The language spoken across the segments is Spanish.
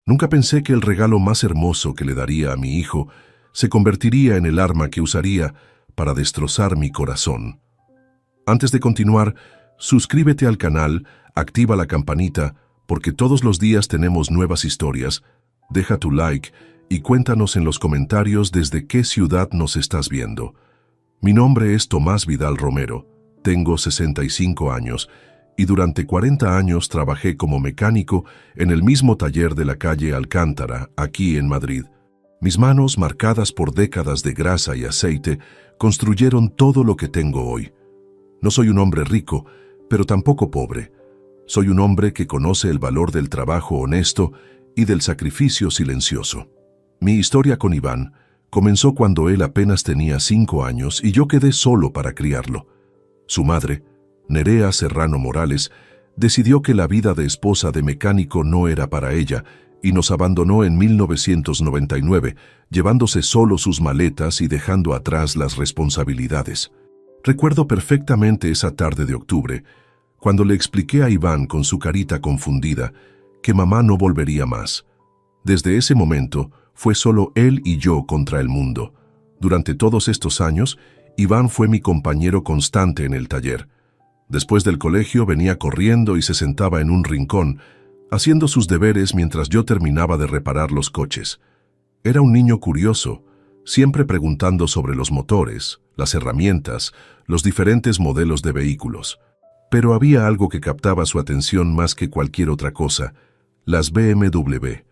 Nunca pensé que el regalo más hermoso que le daría a mi hijo se convertiría en el arma que usaría para destrozar mi corazón. Antes de continuar, suscríbete al canal, activa la campanita, porque todos los días tenemos nuevas historias. Deja tu like y cuéntanos en los comentarios desde qué ciudad nos estás viendo. Mi nombre es Tomás Vidal Romero, tengo 65 años y durante 40 años trabajé como mecánico en el mismo taller de la calle Alcántara, aquí en Madrid. Mis manos, marcadas por décadas de grasa y aceite, construyeron todo lo que tengo hoy. No soy un hombre rico, pero tampoco pobre. Soy un hombre que conoce el valor del trabajo honesto y del sacrificio silencioso. Mi historia con Iván comenzó cuando él apenas tenía 5 años y yo quedé solo para criarlo. Su madre, Nerea Serrano Morales, decidió que la vida de esposa de mecánico no era para ella y nos abandonó en 1999, llevándose solo sus maletas y dejando atrás las responsabilidades. Recuerdo perfectamente esa tarde de octubre, cuando le expliqué a Iván con su carita confundida que mamá no volvería más. Desde ese momento, fue solo él y yo contra el mundo. Durante todos estos años, Iván fue mi compañero constante en el taller. Después del colegio venía corriendo y se sentaba en un rincón, haciendo sus deberes mientras yo terminaba de reparar los coches. Era un niño curioso, siempre preguntando sobre los motores, las herramientas, los diferentes modelos de vehículos. Pero había algo que captaba su atención más que cualquier otra cosa: las BMW.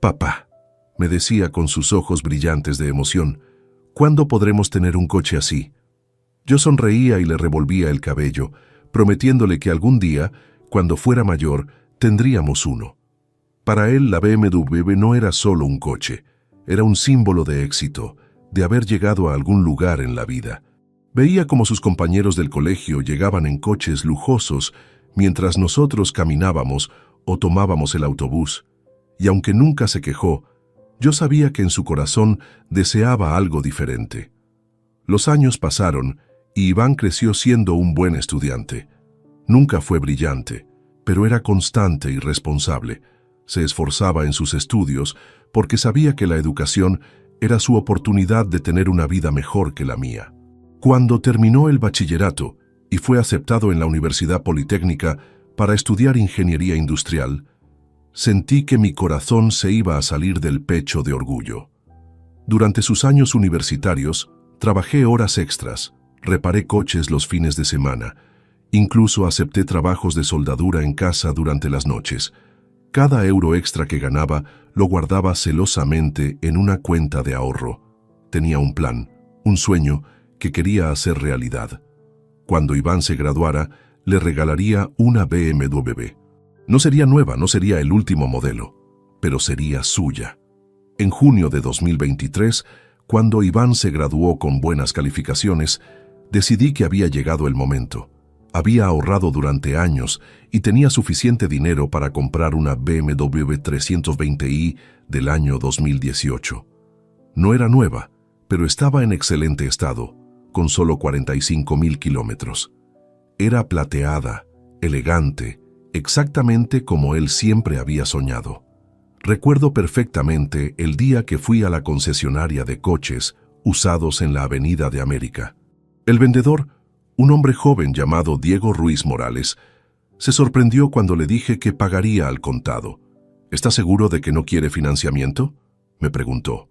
«Papá», me decía con sus ojos brillantes de emoción, «¿cuándo podremos tener un coche así?». Yo sonreía y le revolvía el cabello, prometiéndole que algún día, cuando fuera mayor, tendríamos uno. Para él, la BMW no era solo un coche, era un símbolo de éxito, de haber llegado a algún lugar en la vida. Veía cómo sus compañeros del colegio llegaban en coches lujosos, mientras nosotros caminábamos o tomábamos el autobús. Y aunque nunca se quejó, yo sabía que en su corazón deseaba algo diferente. Los años pasaron y Iván creció siendo un buen estudiante. Nunca fue brillante, pero era constante y responsable. Se esforzaba en sus estudios porque sabía que la educación era su oportunidad de tener una vida mejor que la mía. Cuando terminó el bachillerato y fue aceptado en la Universidad Politécnica para estudiar ingeniería industrial, sentí que mi corazón se iba a salir del pecho de orgullo. Durante sus años universitarios, trabajé horas extras, reparé coches los fines de semana, incluso acepté trabajos de soldadura en casa durante las noches. Cada euro extra que ganaba lo guardaba celosamente en una cuenta de ahorro. Tenía un plan, un sueño que quería hacer realidad. Cuando Iván se graduara, le regalaría una BMW. No sería nueva, no sería el último modelo, pero sería suya. En junio de 2023, cuando Iván se graduó con buenas calificaciones, decidí que había llegado el momento. Había ahorrado durante años y tenía suficiente dinero para comprar una BMW 320i del año 2018. No era nueva, pero estaba en excelente estado, con solo 45,000 kilómetros. Era plateada, elegante, exactamente como él siempre había soñado. Recuerdo perfectamente el día que fui a la concesionaria de coches usados en la Avenida de América. El vendedor, un hombre joven llamado Diego Ruiz Morales, se sorprendió cuando le dije que pagaría al contado. «¿Está seguro de que no quiere financiamiento?», me preguntó.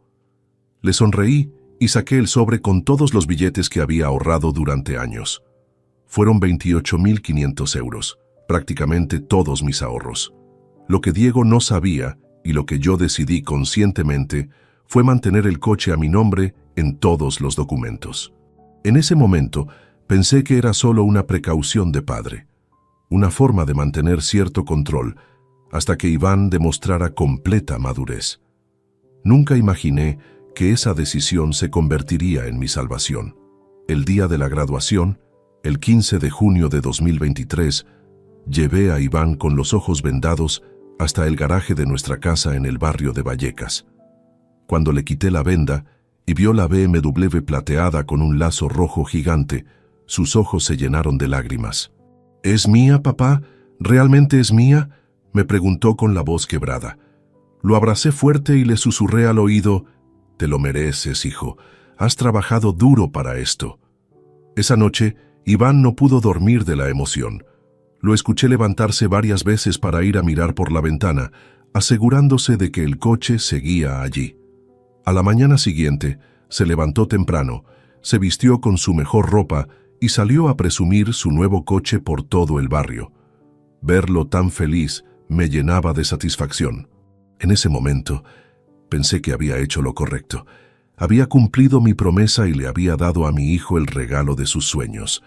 Le sonreí y saqué el sobre con todos los billetes que había ahorrado durante años. Fueron 28.500 euros, prácticamente todos mis ahorros. Lo que Diego no sabía y lo que yo decidí conscientemente fue mantener el coche a mi nombre en todos los documentos. En ese momento pensé que era solo una precaución de padre, una forma de mantener cierto control hasta que Iván demostrara completa madurez. Nunca imaginé que esa decisión se convertiría en mi salvación. El día de la graduación, el 15 de junio de 2023, llevé a Iván con los ojos vendados hasta el garaje de nuestra casa en el barrio de Vallecas. Cuando le quité la venda y vio la BMW plateada con un lazo rojo gigante, sus ojos se llenaron de lágrimas. «¿Es mía, papá? ¿Realmente es mía?», me preguntó con la voz quebrada. Lo abracé fuerte y le susurré al oído: «Te lo mereces, hijo. Has trabajado duro para esto». Esa noche, Iván no pudo dormir de la emoción. Lo escuché levantarse varias veces para ir a mirar por la ventana, asegurándose de que el coche seguía allí. A la mañana siguiente, se levantó temprano, se vistió con su mejor ropa y salió a presumir su nuevo coche por todo el barrio. Verlo tan feliz me llenaba de satisfacción. En ese momento, pensé que había hecho lo correcto. Había cumplido mi promesa y le había dado a mi hijo el regalo de sus sueños.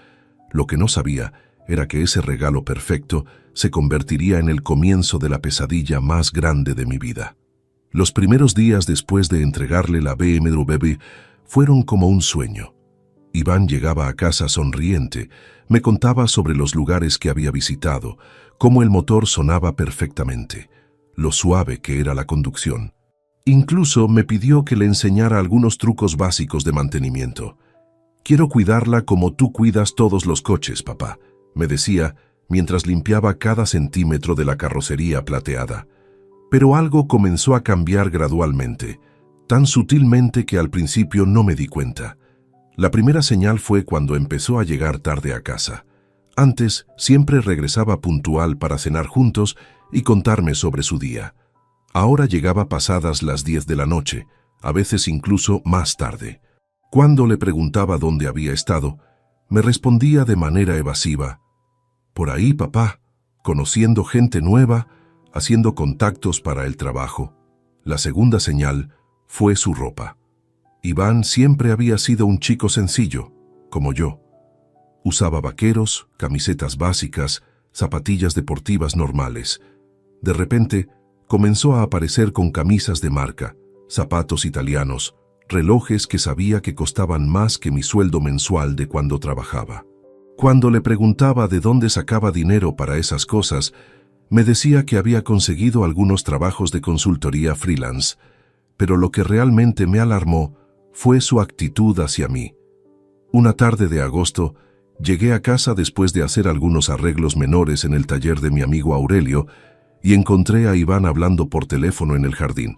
Lo que no sabía era que ese regalo perfecto se convertiría en el comienzo de la pesadilla más grande de mi vida. Los primeros días después de entregarle la BMW fueron como un sueño. Iván llegaba a casa sonriente, me contaba sobre los lugares que había visitado, cómo el motor sonaba perfectamente, lo suave que era la conducción. Incluso me pidió que le enseñara algunos trucos básicos de mantenimiento. «Quiero cuidarla como tú cuidas todos los coches, papá», me decía, mientras limpiaba cada centímetro de la carrocería plateada. Pero algo comenzó a cambiar gradualmente, tan sutilmente que al principio no me di cuenta. La primera señal fue cuando empezó a llegar tarde a casa. Antes siempre regresaba puntual para cenar juntos y contarme sobre su día. Ahora llegaba pasadas las 10 de la noche, a veces incluso más tarde. Cuando le preguntaba dónde había estado, me respondía de manera evasiva: «Por ahí, papá, conociendo gente nueva, haciendo contactos para el trabajo». La segunda señal fue su ropa. Iván siempre había sido un chico sencillo, como yo. Usaba vaqueros, camisetas básicas, zapatillas deportivas normales. De repente, comenzó a aparecer con camisas de marca, zapatos italianos, relojes que sabía que costaban más que mi sueldo mensual de cuando trabajaba. Cuando le preguntaba de dónde sacaba dinero para esas cosas, me decía que había conseguido algunos trabajos de consultoría freelance, pero lo que realmente me alarmó fue su actitud hacia mí. Una tarde de agosto, llegué a casa después de hacer algunos arreglos menores en el taller de mi amigo Aurelio y encontré a Iván hablando por teléfono en el jardín.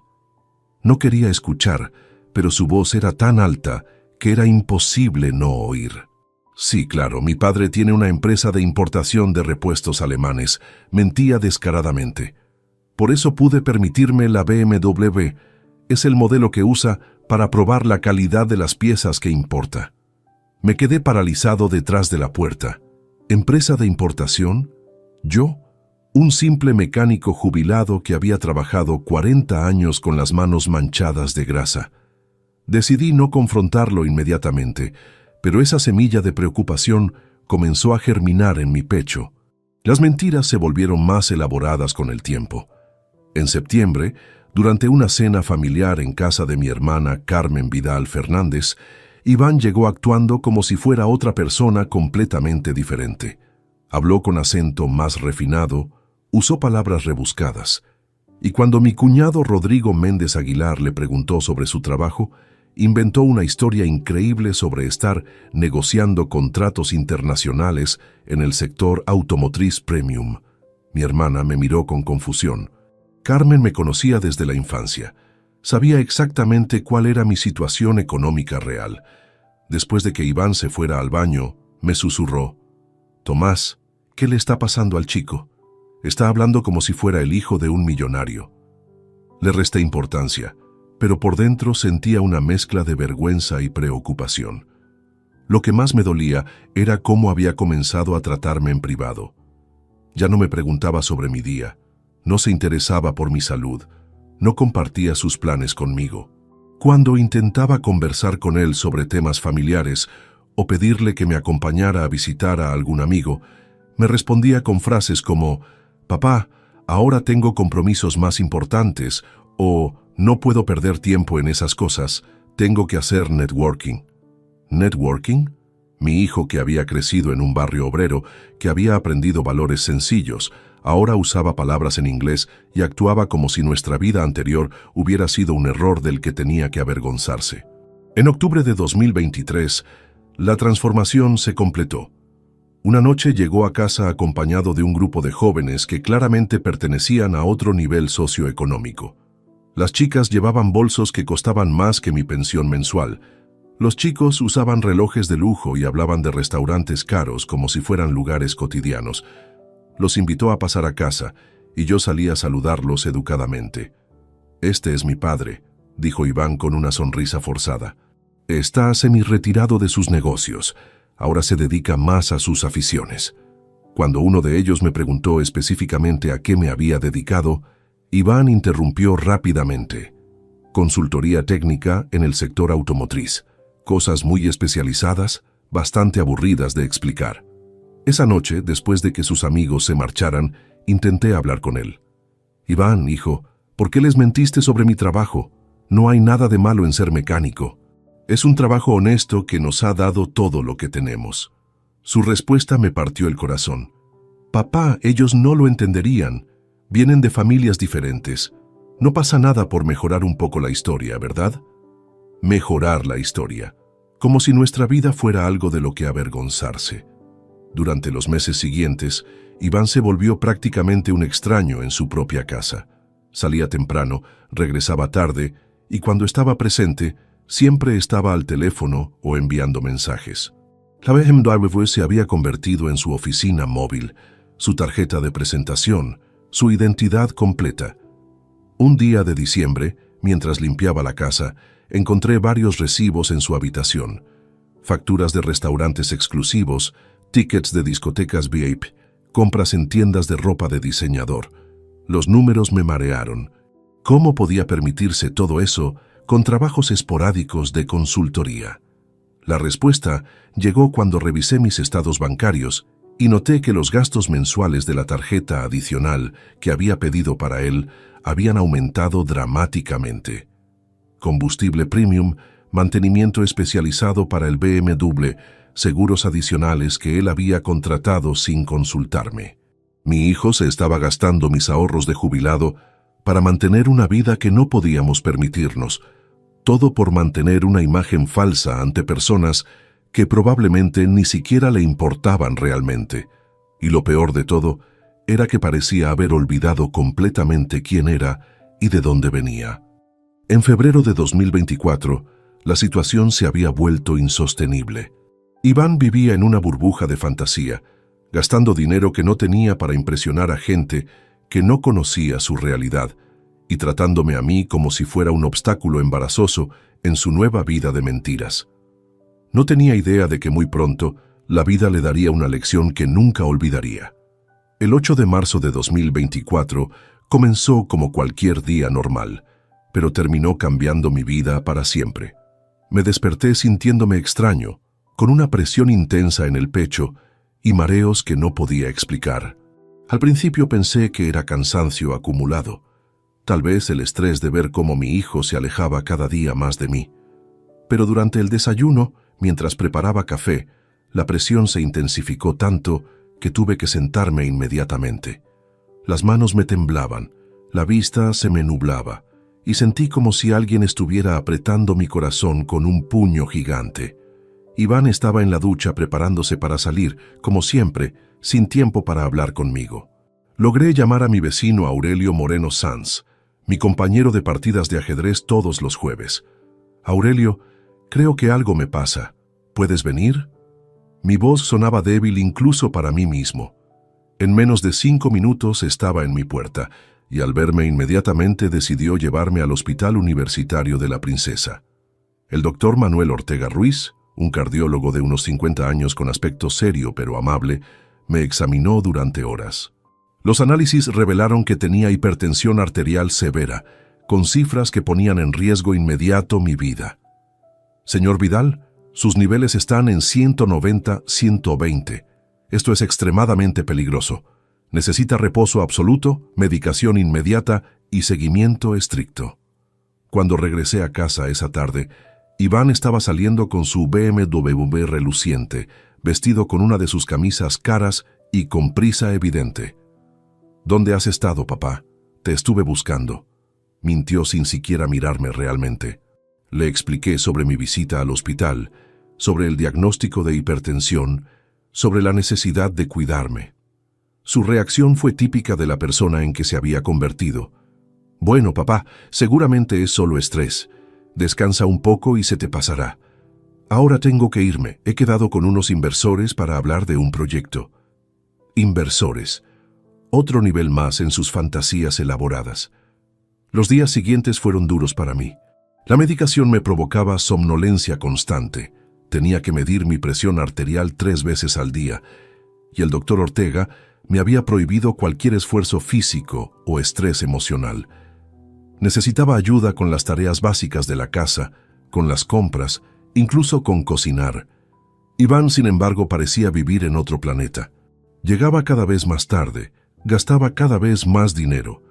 No quería escuchar, pero su voz era tan alta que era imposible no oír. «Sí, claro, mi padre tiene una empresa de importación de repuestos alemanes», mentía descaradamente. «Por eso pude permitirme la BMW. Es el modelo que usa para probar la calidad de las piezas que importa». Me quedé paralizado detrás de la puerta. ¿Empresa de importación? ¿Yo? Un simple mecánico jubilado que había trabajado 40 años con las manos manchadas de grasa. Decidí no confrontarlo inmediatamente, pero esa semilla de preocupación comenzó a germinar en mi pecho. Las mentiras se volvieron más elaboradas con el tiempo. En septiembre, durante una cena familiar en casa de mi hermana Carmen Vidal Fernández, Iván llegó actuando como si fuera otra persona completamente diferente. Habló con acento más refinado, usó palabras rebuscadas. Y cuando mi cuñado Rodrigo Méndez Aguilar le preguntó sobre su trabajo, inventó una historia increíble sobre estar negociando contratos internacionales en el sector automotriz premium. Mi hermana me miró con confusión. Carmen me conocía desde la infancia. Sabía exactamente cuál era mi situación económica real. Después de que Iván se fuera al baño, me susurró: «Tomás, ¿qué le está pasando al chico? Está hablando como si fuera el hijo de un millonario». Le resté importancia, pero por dentro sentía una mezcla de vergüenza y preocupación. Lo que más me dolía era cómo había comenzado a tratarme en privado. Ya no me preguntaba sobre mi día, no se interesaba por mi salud, no compartía sus planes conmigo. Cuando intentaba conversar con él sobre temas familiares o pedirle que me acompañara a visitar a algún amigo, me respondía con frases como: «Papá, ahora tengo compromisos más importantes», o «No puedo perder tiempo en esas cosas, tengo que hacer networking». ¿Networking? Mi hijo, que había crecido en un barrio obrero, que había aprendido valores sencillos, ahora usaba palabras en inglés y actuaba como si nuestra vida anterior hubiera sido un error del que tenía que avergonzarse. En octubre de 2023, la transformación se completó. Una noche llegó a casa acompañado de un grupo de jóvenes que claramente pertenecían a otro nivel socioeconómico. Las chicas llevaban bolsos que costaban más que mi pensión mensual. Los chicos usaban relojes de lujo y hablaban de restaurantes caros como si fueran lugares cotidianos. Los invitó a pasar a casa y yo salí a saludarlos educadamente. «Este es mi padre», dijo Iván con una sonrisa forzada. «Está semi-retirado de sus negocios. Ahora se dedica más a sus aficiones». Cuando uno de ellos me preguntó específicamente a qué me había dedicado, Iván interrumpió rápidamente. Consultoría técnica en el sector automotriz. Cosas muy especializadas, bastante aburridas de explicar. Esa noche, después de que sus amigos se marcharan, intenté hablar con él. «Iván, hijo, ¿por qué les mentiste sobre mi trabajo? No hay nada de malo en ser mecánico. Es un trabajo honesto que nos ha dado todo lo que tenemos». Su respuesta me partió el corazón. «Papá, ellos no lo entenderían. Vienen de familias diferentes. No pasa nada por mejorar un poco la historia, ¿verdad?» Mejorar la historia. Como si nuestra vida fuera algo de lo que avergonzarse. Durante los meses siguientes, Iván se volvió prácticamente un extraño en su propia casa. Salía temprano, regresaba tarde, y cuando estaba presente, siempre estaba al teléfono o enviando mensajes. La BMW se había convertido en su oficina móvil, su tarjeta de presentación, su identidad completa. Un día de diciembre, mientras limpiaba la casa, encontré varios recibos en su habitación. Facturas de restaurantes exclusivos, tickets de discotecas VIP, compras en tiendas de ropa de diseñador. Los números me marearon. ¿Cómo podía permitirse todo eso con trabajos esporádicos de consultoría? La respuesta llegó cuando revisé mis estados bancarios y noté que los gastos mensuales de la tarjeta adicional que había pedido para él habían aumentado dramáticamente. Combustible premium, mantenimiento especializado para el BMW, seguros adicionales que él había contratado sin consultarme. Mi hijo se estaba gastando mis ahorros de jubilado para mantener una vida que no podíamos permitirnos, todo por mantener una imagen falsa ante personas que probablemente ni siquiera le importaban realmente. Y lo peor de todo era que parecía haber olvidado completamente quién era y de dónde venía. En febrero de 2024, la situación se había vuelto insostenible. Iván vivía en una burbuja de fantasía, gastando dinero que no tenía para impresionar a gente que no conocía su realidad, y tratándome a mí como si fuera un obstáculo embarazoso en su nueva vida de mentiras. No tenía idea de que muy pronto la vida le daría una lección que nunca olvidaría. El 8 de marzo de 2024 comenzó como cualquier día normal, pero terminó cambiando mi vida para siempre. Me desperté sintiéndome extraño, con una presión intensa en el pecho y mareos que no podía explicar. Al principio pensé que era cansancio acumulado, tal vez el estrés de ver cómo mi hijo se alejaba cada día más de mí. Pero durante el desayuno, mientras preparaba café, la presión se intensificó tanto que tuve que sentarme inmediatamente. Las manos me temblaban, la vista se me nublaba, y sentí como si alguien estuviera apretando mi corazón con un puño gigante. Iván estaba en la ducha preparándose para salir, como siempre, sin tiempo para hablar conmigo. Logré llamar a mi vecino Aurelio Moreno Sanz, mi compañero de partidas de ajedrez todos los jueves. «Aurelio, creo que algo me pasa. ¿Puedes venir?» Mi voz sonaba débil incluso para mí mismo. En menos de 5 minutos estaba en mi puerta, y al verme inmediatamente decidió llevarme al Hospital Universitario de la Princesa. El doctor Manuel Ortega Ruiz, un cardiólogo de unos 50 años con aspecto serio pero amable, me examinó durante horas. Los análisis revelaron que tenía hipertensión arterial severa, con cifras que ponían en riesgo inmediato mi vida. «Señor Vidal, sus niveles están en 190-120. Esto es extremadamente peligroso. Necesita reposo absoluto, medicación inmediata y seguimiento estricto». Cuando regresé a casa esa tarde, Iván estaba saliendo con su BMW reluciente, vestido con una de sus camisas caras y con prisa evidente. «¿Dónde has estado, papá? Te estuve buscando». Mintió sin siquiera mirarme realmente. Le expliqué sobre mi visita al hospital, sobre el diagnóstico de hipertensión, sobre la necesidad de cuidarme. Su reacción fue típica de la persona en que se había convertido. Bueno, papá, seguramente es solo estrés. Descansa un poco y se te pasará. Ahora tengo que irme. He quedado con unos inversores para hablar de un proyecto. Inversores. Otro nivel más en sus fantasías elaboradas. Los días siguientes fueron duros para mí. La medicación me provocaba somnolencia constante. Tenía que medir mi presión arterial 3 veces al día. Y el doctor Ortega me había prohibido cualquier esfuerzo físico o estrés emocional. Necesitaba ayuda con las tareas básicas de la casa, con las compras, incluso con cocinar. Iván, sin embargo, parecía vivir en otro planeta. Llegaba cada vez más tarde, gastaba cada vez más dinero.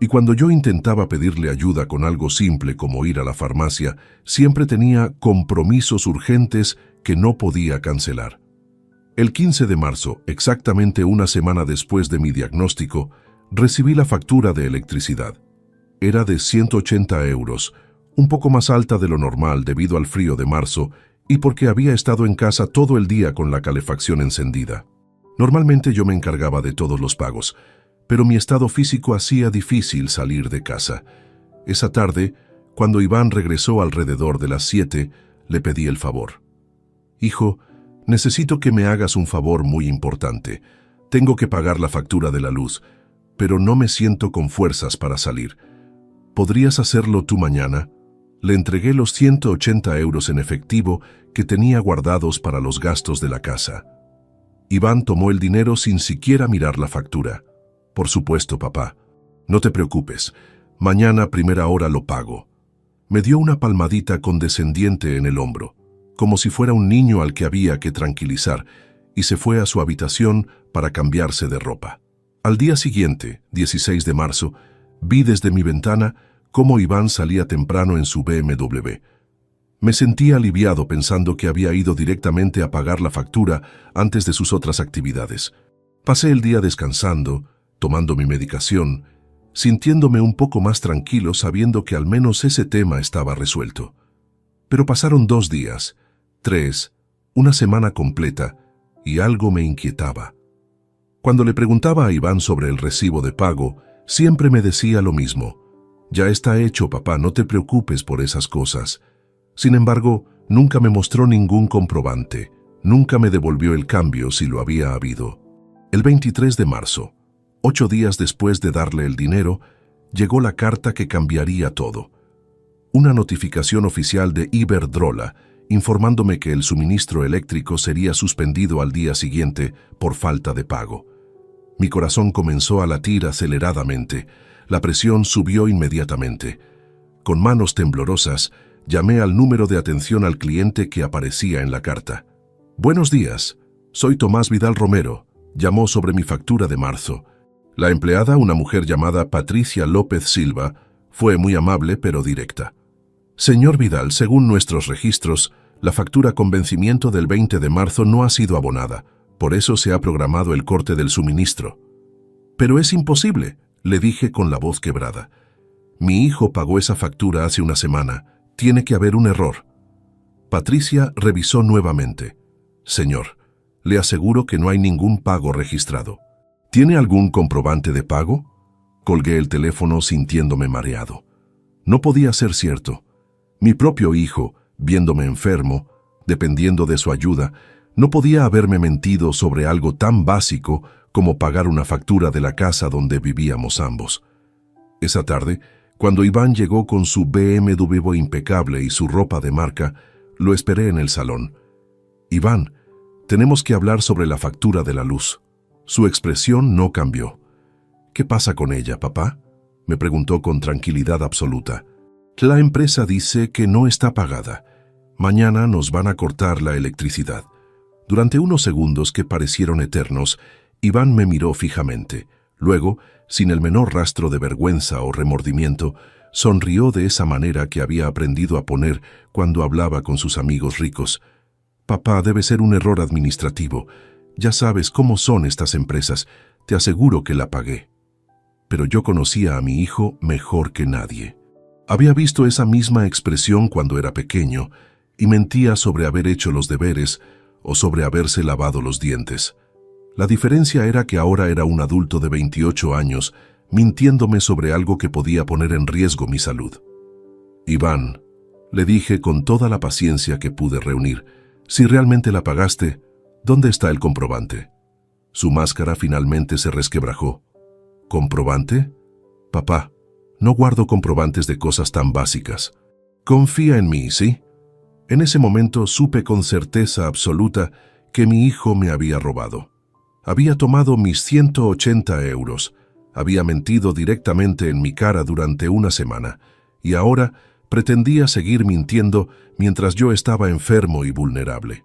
Y cuando yo intentaba pedirle ayuda con algo simple como ir a la farmacia, siempre tenía compromisos urgentes que no podía cancelar. El 15 de marzo, exactamente una semana después de mi diagnóstico, recibí la factura de electricidad. Era de 180 euros, un poco más alta de lo normal debido al frío de marzo y porque había estado en casa todo el día con la calefacción encendida. Normalmente yo me encargaba de todos los pagos, pero mi estado físico hacía difícil salir de casa. Esa tarde, cuando Iván regresó alrededor de las 7, le pedí el favor. Hijo, necesito que me hagas un favor muy importante. Tengo que pagar la factura de la luz, pero no me siento con fuerzas para salir. ¿Podrías hacerlo tú mañana? Le entregué los 180 euros en efectivo que tenía guardados para los gastos de la casa. Iván tomó el dinero sin siquiera mirar la factura. Por supuesto, papá. No te preocupes. Mañana a primera hora lo pago. Me dio una palmadita condescendiente en el hombro, como si fuera un niño al que había que tranquilizar, y se fue a su habitación para cambiarse de ropa. Al día siguiente, 16 de marzo, vi desde mi ventana cómo Iván salía temprano en su BMW. Me sentía aliviado pensando que había ido directamente a pagar la factura antes de sus otras actividades. Pasé el día descansando, tomando mi medicación, sintiéndome un poco más tranquilo sabiendo que al menos ese tema estaba resuelto. Pero pasaron 2 días, 3, una semana completa, y algo me inquietaba. Cuando le preguntaba a Iván sobre el recibo de pago, siempre me decía lo mismo. Ya está hecho, papá, no te preocupes por esas cosas. Sin embargo, nunca me mostró ningún comprobante, nunca me devolvió el cambio si lo había habido. El 23 de marzo, 8 días después de darle el dinero, llegó la carta que cambiaría todo. Una notificación oficial de Iberdrola informándome que el suministro eléctrico sería suspendido al día siguiente por falta de pago. Mi corazón comenzó a latir aceleradamente. La presión subió inmediatamente. Con manos temblorosas, llamé al número de atención al cliente que aparecía en la carta. «Buenos días, soy Tomás Vidal Romero», llamó sobre mi factura de marzo. La empleada, una mujer llamada Patricia López Silva, fue muy amable pero directa. «Señor Vidal, según nuestros registros, la factura con vencimiento del 20 de marzo no ha sido abonada. Por eso se ha programado el corte del suministro». «Pero es imposible», le dije con la voz quebrada. «Mi hijo pagó esa factura hace una semana. Tiene que haber un error». Patricia revisó nuevamente. «Señor, le aseguro que no hay ningún pago registrado. ¿Tiene algún comprobante de pago?». Colgué el teléfono sintiéndome mareado. No podía ser cierto. Mi propio hijo, viéndome enfermo, dependiendo de su ayuda, no podía haberme mentido sobre algo tan básico como pagar una factura de la casa donde vivíamos ambos. Esa tarde, cuando Iván llegó con su BMW impecable y su ropa de marca, lo esperé en el salón. «Iván, tenemos que hablar sobre la factura de la luz». Su expresión no cambió. «¿Qué pasa con ella, papá?», me preguntó con tranquilidad absoluta. «La empresa dice que no está pagada. Mañana nos van a cortar la electricidad». Durante unos segundos que parecieron eternos, Iván me miró fijamente. Luego, sin el menor rastro de vergüenza o remordimiento, sonrió de esa manera que había aprendido a poner cuando hablaba con sus amigos ricos. «Papá, debe ser un error administrativo. Ya sabes cómo son estas empresas. Te aseguro que la pagué». Pero yo conocía a mi hijo mejor que nadie. Había visto esa misma expresión cuando era pequeño y mentía sobre haber hecho los deberes o sobre haberse lavado los dientes. La diferencia era que ahora era un adulto de 28 años, mintiéndome sobre algo que podía poner en riesgo mi salud. Iván, le dije con toda la paciencia que pude reunir, si realmente la pagaste, ¿dónde está el comprobante? Su máscara finalmente se resquebrajó. ¿Comprobante? Papá, no guardo comprobantes de cosas tan básicas. Confía en mí, ¿sí? En ese momento supe con certeza absoluta que mi hijo me había robado. Había tomado mis 180 euros, había mentido directamente en mi cara durante una semana, y ahora pretendía seguir mintiendo mientras yo estaba enfermo y vulnerable.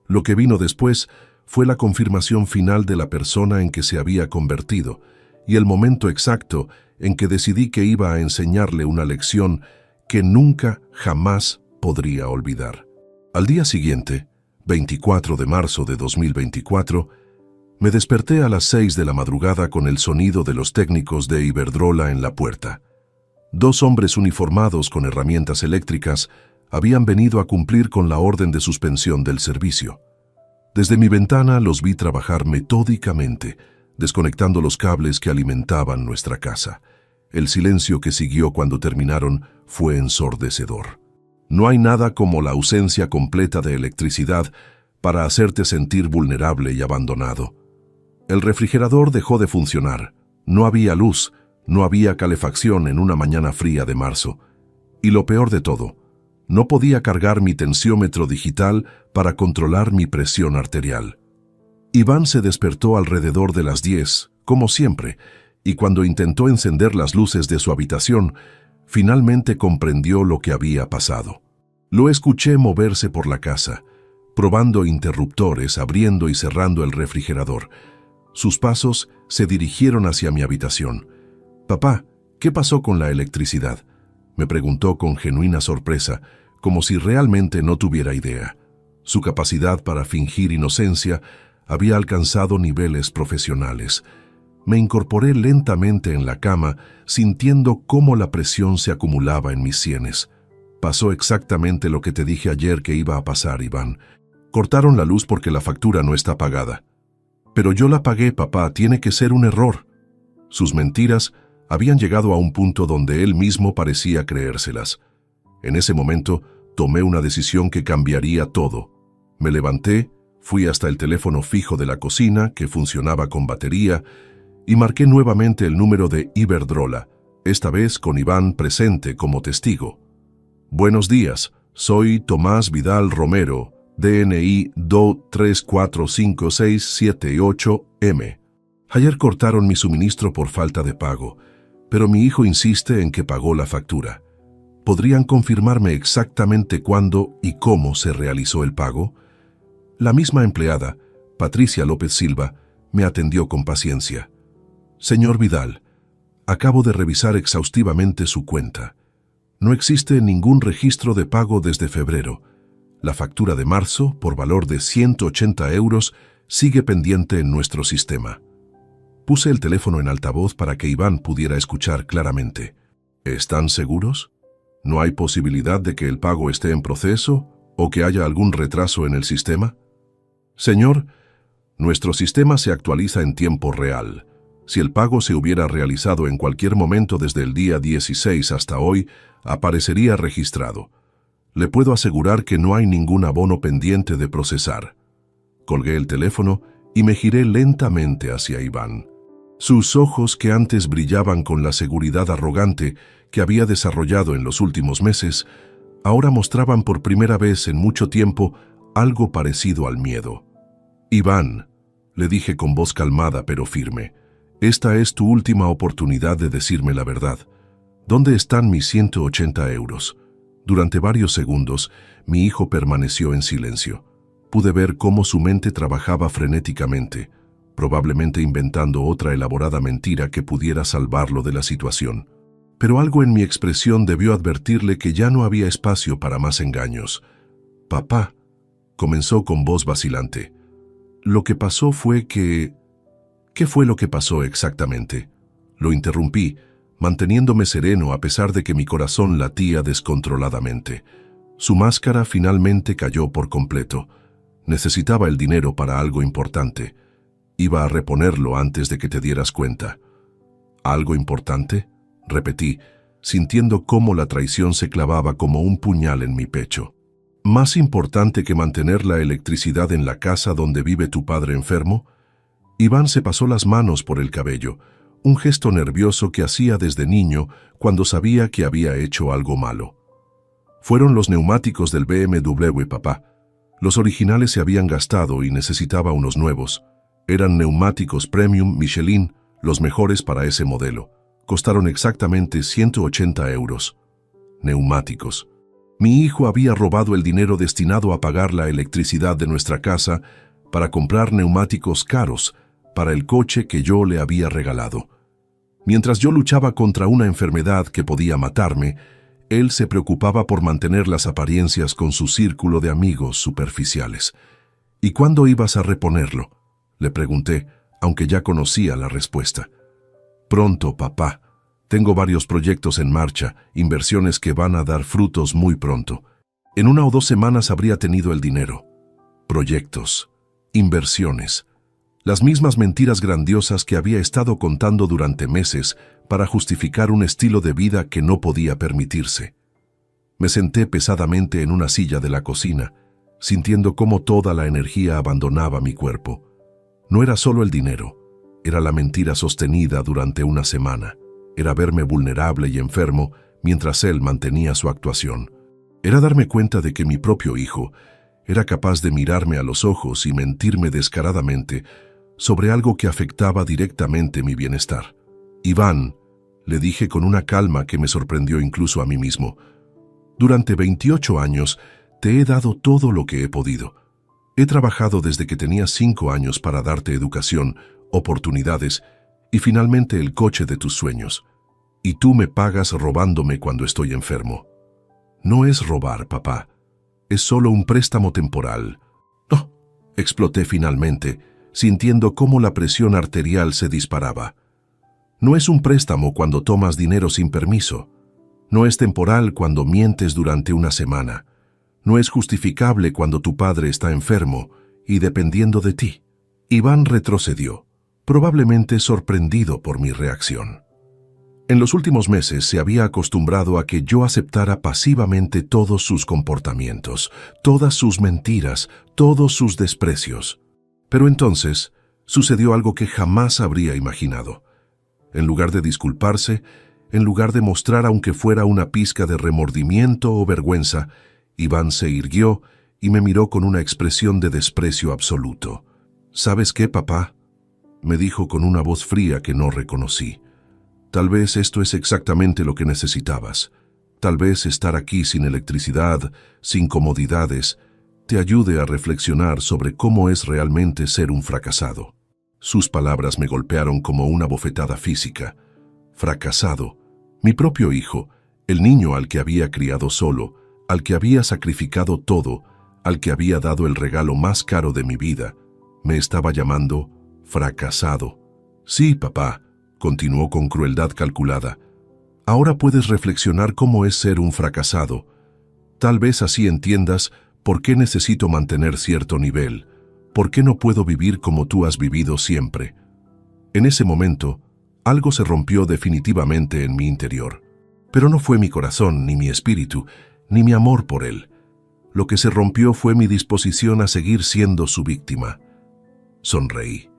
Lo que vino después fue la confirmación final de la persona en que se había convertido, y el momento exacto en que decidí que iba a enseñarle una lección que nunca, jamás podría olvidar. Al día siguiente, 24 de marzo de 2024, me desperté a las 6 de la madrugada con el sonido de los técnicos de Iberdrola en la puerta. 2 hombres uniformados con herramientas eléctricas habían venido a cumplir con la orden de suspensión del servicio. Desde mi ventana los vi trabajar metódicamente, desconectando los cables que alimentaban nuestra casa. El silencio que siguió cuando terminaron fue ensordecedor. No hay nada como la ausencia completa de electricidad para hacerte sentir vulnerable y abandonado. El refrigerador dejó de funcionar. No había luz, no había calefacción en una mañana fría de marzo. Y lo peor de todo, no podía cargar mi tensiómetro digital para controlar mi presión arterial. Iván se despertó alrededor de las 10, como siempre, y cuando intentó encender las luces de su habitación, finalmente comprendió lo que había pasado. Lo escuché moverse por la casa, probando interruptores, abriendo y cerrando el refrigerador. Sus pasos se dirigieron hacia mi habitación. «Papá, ¿qué pasó con la electricidad?», me preguntó con genuina sorpresa, como si realmente no tuviera idea. Su capacidad para fingir inocencia había alcanzado niveles profesionales. Me incorporé lentamente en la cama, sintiendo cómo la presión se acumulaba en mis sienes. Pasó exactamente lo que te dije ayer que iba a pasar, Iván. Cortaron la luz porque la factura no está pagada. Pero yo la pagué, papá, tiene que ser un error. Sus mentiras habían llegado a un punto donde él mismo parecía creérselas. En ese momento, tomé una decisión que cambiaría todo. Me levanté, fui hasta el teléfono fijo de la cocina, que funcionaba con batería, y marqué nuevamente el número de Iberdrola, esta vez con Iván presente como testigo. «Buenos días, soy Tomás Vidal Romero, DNI 2345678M. Ayer cortaron mi suministro por falta de pago, pero mi hijo insiste en que pagó la factura. ¿Podrían confirmarme exactamente cuándo y cómo se realizó el pago?». La misma empleada, Patricia López Silva, me atendió con paciencia. «Señor Vidal, acabo de revisar exhaustivamente su cuenta. No existe ningún registro de pago desde febrero. La factura de marzo, por valor de 180 euros, sigue pendiente en nuestro sistema». Puse el teléfono en altavoz para que Iván pudiera escuchar claramente. «¿Están seguros? ¿No hay posibilidad de que el pago esté en proceso o que haya algún retraso en el sistema?». «Señor, nuestro sistema se actualiza en tiempo real. Si el pago se hubiera realizado en cualquier momento desde el día 16 hasta hoy, aparecería registrado. Le puedo asegurar que no hay ningún abono pendiente de procesar». Colgué el teléfono y me giré lentamente hacia Iván. Sus ojos, que antes brillaban con la seguridad arrogante que había desarrollado en los últimos meses, ahora mostraban por primera vez en mucho tiempo algo parecido al miedo. «Iván», le dije con voz calmada pero firme, «esta es tu última oportunidad de decirme la verdad. ¿Dónde están mis 180 euros?» Durante varios segundos, mi hijo permaneció en silencio. Pude ver cómo su mente trabajaba frenéticamente, probablemente inventando otra elaborada mentira que pudiera salvarlo de la situación. Pero algo en mi expresión debió advertirle que ya no había espacio para más engaños. «Papá», comenzó con voz vacilante, «lo que pasó fue que...». «¿Qué fue lo que pasó exactamente?». Lo interrumpí, manteniéndome sereno a pesar de que mi corazón latía descontroladamente. Su máscara finalmente cayó por completo. Necesitaba el dinero para algo importante. Iba a reponerlo antes de que te dieras cuenta. ¿Algo importante?, repetí, sintiendo cómo la traición se clavaba como un puñal en mi pecho. ¿Más importante que mantener la electricidad en la casa donde vive tu padre enfermo? Iván se pasó las manos por el cabello, un gesto nervioso que hacía desde niño cuando sabía que había hecho algo malo. Fueron los neumáticos del BMW, papá. Los originales se habían gastado y necesitaba unos nuevos. Eran neumáticos Premium Michelin, los mejores para ese modelo. Costaron exactamente 180 euros. Neumáticos. Mi hijo había robado el dinero destinado a pagar la electricidad de nuestra casa para comprar neumáticos caros para el coche que yo le había regalado. Mientras yo luchaba contra una enfermedad que podía matarme, él se preocupaba por mantener las apariencias con su círculo de amigos superficiales. ¿Y cuándo ibas a reponerlo?, le pregunté, aunque ya conocía la respuesta. Pronto, papá. Tengo varios proyectos en marcha, inversiones que van a dar frutos muy pronto. En 1 o 2 semanas habría tenido el dinero. Proyectos, inversiones. Las mismas mentiras grandiosas que había estado contando durante meses para justificar un estilo de vida que no podía permitirse. Me senté pesadamente en una silla de la cocina, sintiendo cómo toda la energía abandonaba mi cuerpo. No era solo el dinero, era la mentira sostenida durante una semana. Era verme vulnerable y enfermo mientras él mantenía su actuación. Era darme cuenta de que mi propio hijo era capaz de mirarme a los ojos y mentirme descaradamente sobre algo que afectaba directamente mi bienestar. Iván, le dije con una calma que me sorprendió incluso a mí mismo, durante 28 años te he dado todo lo que he podido. He trabajado desde que tenía 5 años para darte educación, oportunidades y finalmente el coche de tus sueños. Y tú me pagas robándome cuando estoy enfermo. No es robar, papá. Es solo un préstamo temporal. ¡Oh!, exploté finalmente, sintiendo cómo la presión arterial se disparaba. No es un préstamo cuando tomas dinero sin permiso. No es temporal cuando mientes durante una semana. No es justificable cuando tu padre está enfermo y dependiendo de ti. Iván retrocedió, probablemente sorprendido por mi reacción. En los últimos meses se había acostumbrado a que yo aceptara pasivamente todos sus comportamientos, todas sus mentiras, todos sus desprecios. Pero entonces sucedió algo que jamás habría imaginado. En lugar de disculparse, en lugar de mostrar aunque fuera una pizca de remordimiento o vergüenza, Iván se irguió y me miró con una expresión de desprecio absoluto. ¿Sabes qué, papá?, me dijo con una voz fría que no reconocí. Tal vez esto es exactamente lo que necesitabas. Tal vez estar aquí sin electricidad, sin comodidades, te ayude a reflexionar sobre cómo es realmente ser un fracasado. Sus palabras me golpearon como una bofetada física. Fracasado. Mi propio hijo, el niño al que había criado solo, al que había sacrificado todo, al que había dado el regalo más caro de mi vida, me estaba llamando fracasado. Sí, papá, continuó con crueldad calculada. Ahora puedes reflexionar cómo es ser un fracasado. Tal vez así entiendas por qué necesito mantener cierto nivel, por qué no puedo vivir como tú has vivido siempre. En ese momento, algo se rompió definitivamente en mi interior. Pero no fue mi corazón, ni mi espíritu, ni mi amor por él. Lo que se rompió fue mi disposición a seguir siendo su víctima. Sonreí.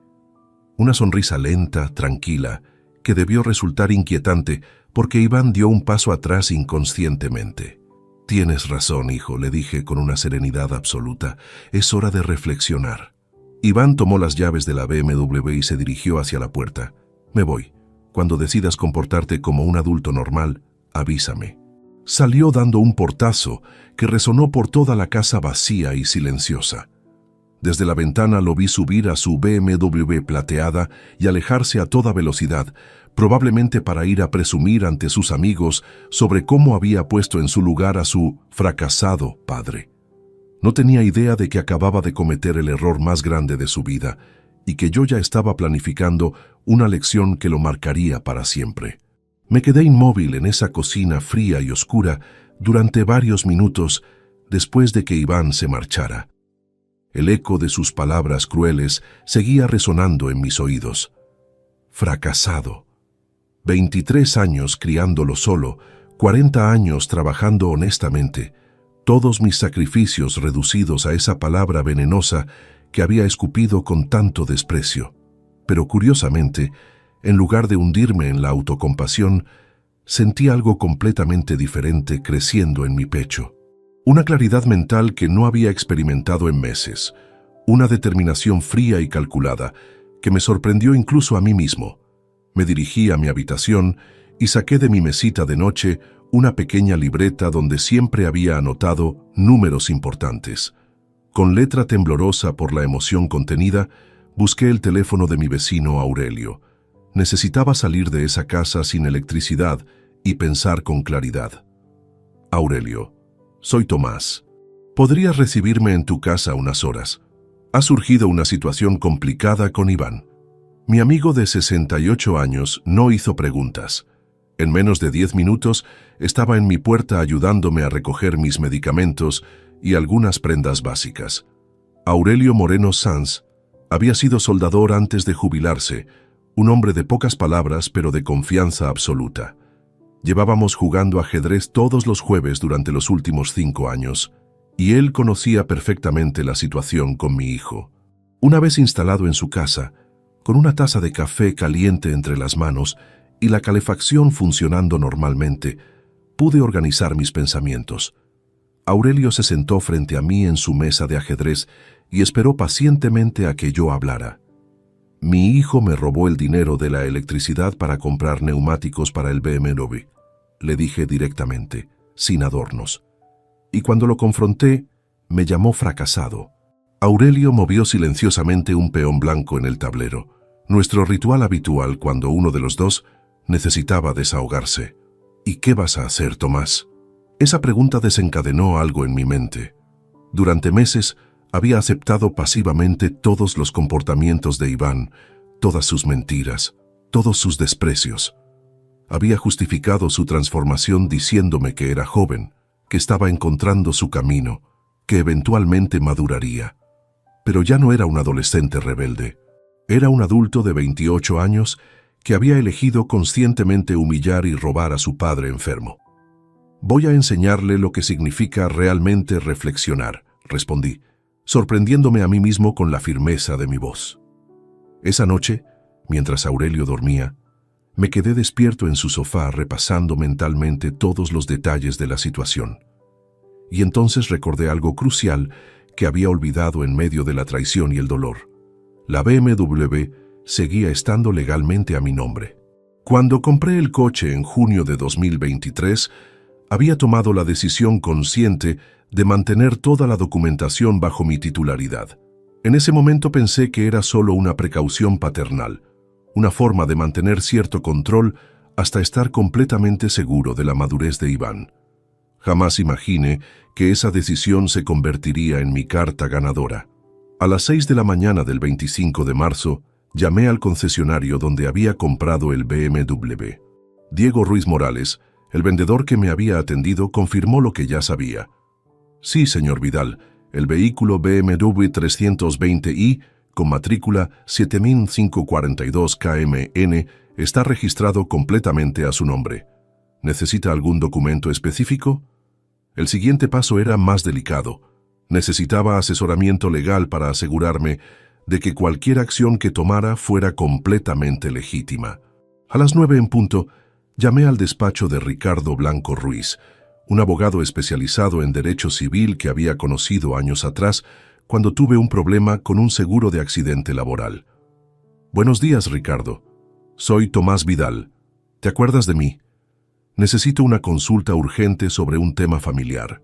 Una sonrisa lenta, tranquila, que debió resultar inquietante porque Iván dio un paso atrás inconscientemente. Tienes razón, hijo, le dije con una serenidad absoluta. Es hora de reflexionar. Iván tomó las llaves de la BMW y se dirigió hacia la puerta. Me voy. Cuando decidas comportarte como un adulto normal, avísame. Salió dando un portazo que resonó por toda la casa vacía y silenciosa. Desde la ventana lo vi subir a su BMW plateada y alejarse a toda velocidad, probablemente para ir a presumir ante sus amigos sobre cómo había puesto en su lugar a su fracasado padre. No tenía idea de que acababa de cometer el error más grande de su vida y que yo ya estaba planificando una lección que lo marcaría para siempre. Me quedé inmóvil en esa cocina fría y oscura durante varios minutos después de que Iván se marchara. El eco de sus palabras crueles seguía resonando en mis oídos. Fracasado. 23 años criándolo solo, 40 años trabajando honestamente, todos mis sacrificios reducidos a esa palabra venenosa que había escupido con tanto desprecio. Pero curiosamente, en lugar de hundirme en la autocompasión, sentí algo completamente diferente creciendo en mi pecho. Una claridad mental que no había experimentado en meses, una determinación fría y calculada que me sorprendió incluso a mí mismo. Me dirigí a mi habitación y saqué de mi mesita de noche una pequeña libreta donde siempre había anotado números importantes. Con letra temblorosa por la emoción contenida, busqué el teléfono de mi vecino Aurelio. Necesitaba salir de esa casa sin electricidad y pensar con claridad. Aurelio, soy Tomás. ¿Podrías recibirme en tu casa unas horas? Ha surgido una situación complicada con Iván. Mi amigo de 68 años no hizo preguntas. En menos de 10 minutos estaba en mi puerta ayudándome a recoger mis medicamentos y algunas prendas básicas. Aurelio Moreno Sanz había sido soldador antes de jubilarse, un hombre de pocas palabras pero de confianza absoluta. Llevábamos jugando ajedrez todos los jueves durante los últimos 5 años, y él conocía perfectamente la situación con mi hijo. Una vez instalado en su casa, con una taza de café caliente entre las manos y la calefacción funcionando normalmente, pude organizar mis pensamientos. Aurelio se sentó frente a mí en su mesa de ajedrez y esperó pacientemente a que yo hablara. Mi hijo me robó el dinero de la electricidad para comprar neumáticos para el BMW, le dije directamente, sin adornos. Y cuando lo confronté, me llamó fracasado. Aurelio movió silenciosamente un peón blanco en el tablero, nuestro ritual habitual cuando uno de los dos necesitaba desahogarse. ¿Y qué vas a hacer, Tomás? Esa pregunta desencadenó algo en mi mente. Durante meses había aceptado pasivamente todos los comportamientos de Iván, todas sus mentiras, todos sus desprecios. Había justificado su transformación diciéndome que era joven, que estaba encontrando su camino, que eventualmente maduraría. Pero ya no era un adolescente rebelde. Era un adulto de 28 años que había elegido conscientemente humillar y robar a su padre enfermo. Voy a enseñarle lo que significa realmente reflexionar, respondí, sorprendiéndome a mí mismo con la firmeza de mi voz. Esa noche, mientras Aurelio dormía, me quedé despierto en su sofá repasando mentalmente todos los detalles de la situación. Y entonces recordé algo crucial que había olvidado en medio de la traición y el dolor. La BMW seguía estando legalmente a mi nombre. Cuando compré el coche en junio de 2023, había tomado la decisión consciente de mantener toda la documentación bajo mi titularidad. En ese momento pensé que era solo una precaución paternal, una forma de mantener cierto control hasta estar completamente seguro de la madurez de Iván. Jamás imaginé que esa decisión se convertiría en mi carta ganadora. A las 6 de la mañana del 25 de marzo, llamé al concesionario donde había comprado el BMW. Diego Ruiz Morales, el vendedor que me había atendido, confirmó lo que ya sabía. Sí, señor Vidal, el vehículo BMW 320i, con matrícula 7542 KMN, está registrado completamente a su nombre. ¿Necesita algún documento específico? El siguiente paso era más delicado. Necesitaba asesoramiento legal para asegurarme de que cualquier acción que tomara fuera completamente legítima. A las 9 en punto, llamé al despacho de Ricardo Blanco Ruiz, un abogado especializado en derecho civil que había conocido años atrás cuando tuve un problema con un seguro de accidente laboral. Buenos días, Ricardo. Soy Tomás Vidal. ¿Te acuerdas de mí? Necesito una consulta urgente sobre un tema familiar.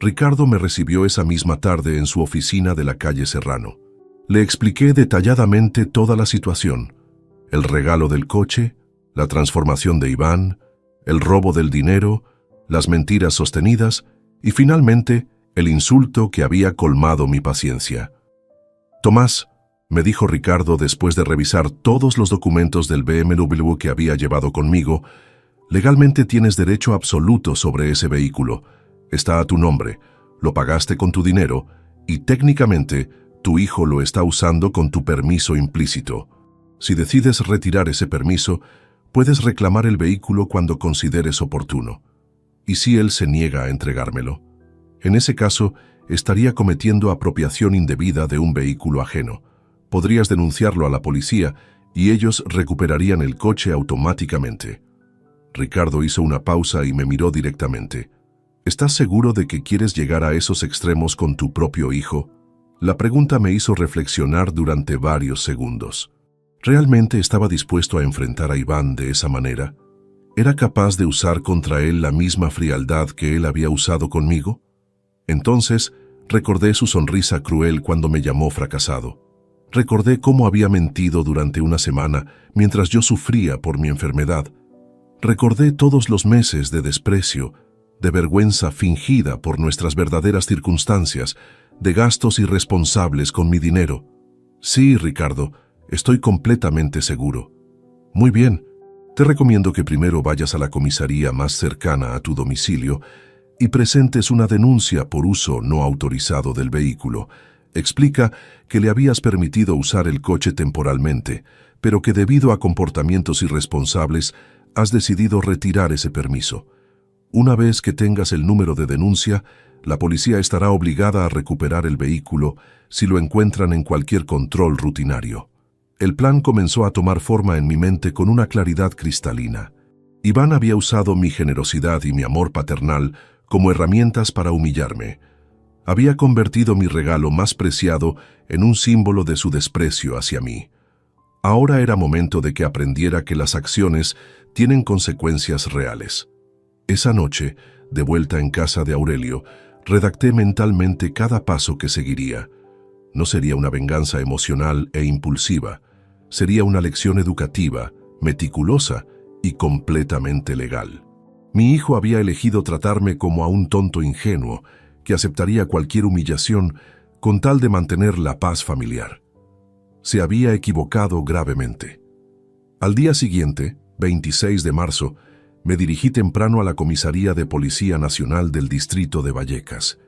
Ricardo me recibió esa misma tarde en su oficina de la calle Serrano. Le expliqué detalladamente toda la situación: el regalo del coche, la transformación de Iván, el robo del dinero, las mentiras sostenidas y finalmente el insulto que había colmado mi paciencia. Tomás, me dijo Ricardo después de revisar todos los documentos del BMW que había llevado conmigo, legalmente tienes derecho absoluto sobre ese vehículo. Está a tu nombre, lo pagaste con tu dinero y técnicamente tu hijo lo está usando con tu permiso implícito. Si decides retirar ese permiso, Puedes reclamar el vehículo cuando consideres oportuno. ¿Y si él se niega a entregármelo? En ese caso, estaría cometiendo apropiación indebida de un vehículo ajeno. Podrías denunciarlo a la policía y ellos recuperarían el coche automáticamente. Ricardo hizo una pausa y me miró directamente. ¿Estás seguro de que quieres llegar a esos extremos con tu propio hijo? La pregunta me hizo reflexionar durante varios segundos. ¿Realmente estaba dispuesto a enfrentar a Iván de esa manera? ¿Era capaz de usar contra él la misma frialdad que él había usado conmigo? Entonces, recordé su sonrisa cruel cuando me llamó fracasado. Recordé cómo había mentido durante una semana mientras yo sufría por mi enfermedad. Recordé todos los meses de desprecio, de vergüenza fingida por nuestras verdaderas circunstancias, de gastos irresponsables con mi dinero. Sí, Ricardo, estoy completamente seguro. Muy bien, te recomiendo que primero vayas a la comisaría más cercana a tu domicilio y presentes una denuncia por uso no autorizado del vehículo. Explica que le habías permitido usar el coche temporalmente, pero que debido a comportamientos irresponsables has decidido retirar ese permiso. Una vez que tengas el número de denuncia, la policía estará obligada a recuperar el vehículo si lo encuentran en cualquier control rutinario. El plan comenzó a tomar forma en mi mente con una claridad cristalina. Iván había usado mi generosidad y mi amor paternal como herramientas para humillarme. Había convertido mi regalo más preciado en un símbolo de su desprecio hacia mí. Ahora era momento de que aprendiera que las acciones tienen consecuencias reales. Esa noche, de vuelta en casa de Aurelio, redacté mentalmente cada paso que seguiría. No sería una venganza emocional e impulsiva. Sería una lección educativa, meticulosa y completamente legal. Mi hijo había elegido tratarme como a un tonto ingenuo que aceptaría cualquier humillación con tal de mantener la paz familiar. Se había equivocado gravemente. Al día siguiente, 26 de marzo, me dirigí temprano a la Comisaría de Policía Nacional del Distrito de Vallecas.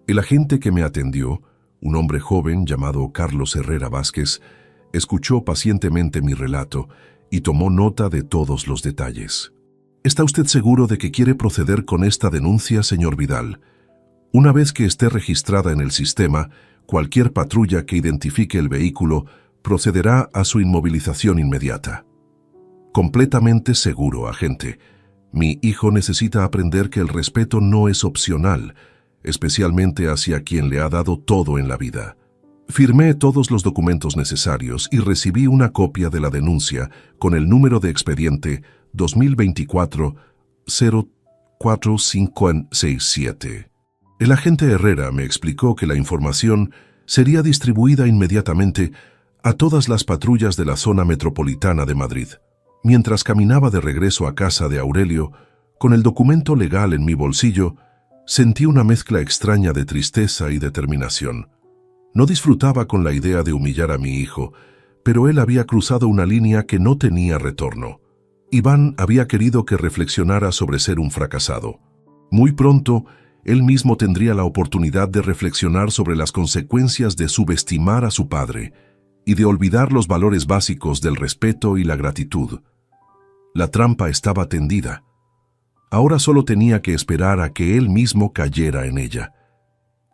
El agente que me atendió, un hombre joven llamado Carlos Herrera Vázquez, escuchó pacientemente mi relato y tomó nota de todos los detalles. ¿Está usted seguro de que quiere proceder con esta denuncia, señor Vidal? Una vez que esté registrada en el sistema, cualquier patrulla que identifique el vehículo procederá a su inmovilización inmediata. Completamente seguro, agente. Mi hijo necesita aprender que el respeto no es opcional, especialmente hacia quien le ha dado todo en la vida. Firmé todos los documentos necesarios y recibí una copia de la denuncia con el número de expediente 2024-04567. El agente Herrera me explicó que la información sería distribuida inmediatamente a todas las patrullas de la zona metropolitana de Madrid. Mientras caminaba de regreso a casa de Aurelio, con el documento legal en mi bolsillo, sentí una mezcla extraña de tristeza y determinación. No disfrutaba con la idea de humillar a mi hijo, pero él había cruzado una línea que no tenía retorno. Iván había querido que reflexionara sobre ser un fracasado. Muy pronto, él mismo tendría la oportunidad de reflexionar sobre las consecuencias de subestimar a su padre y de olvidar los valores básicos del respeto y la gratitud. La trampa estaba tendida. Ahora solo tenía que esperar a que él mismo cayera en ella.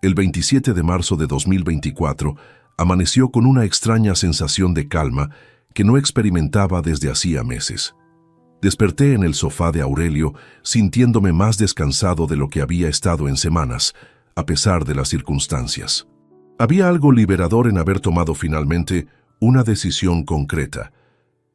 El 27 de marzo de 2024 amaneció con una extraña sensación de calma que no experimentaba desde hacía meses. Desperté en el sofá de Aurelio sintiéndome más descansado de lo que había estado en semanas, a pesar de las circunstancias. Había algo liberador en haber tomado finalmente una decisión concreta,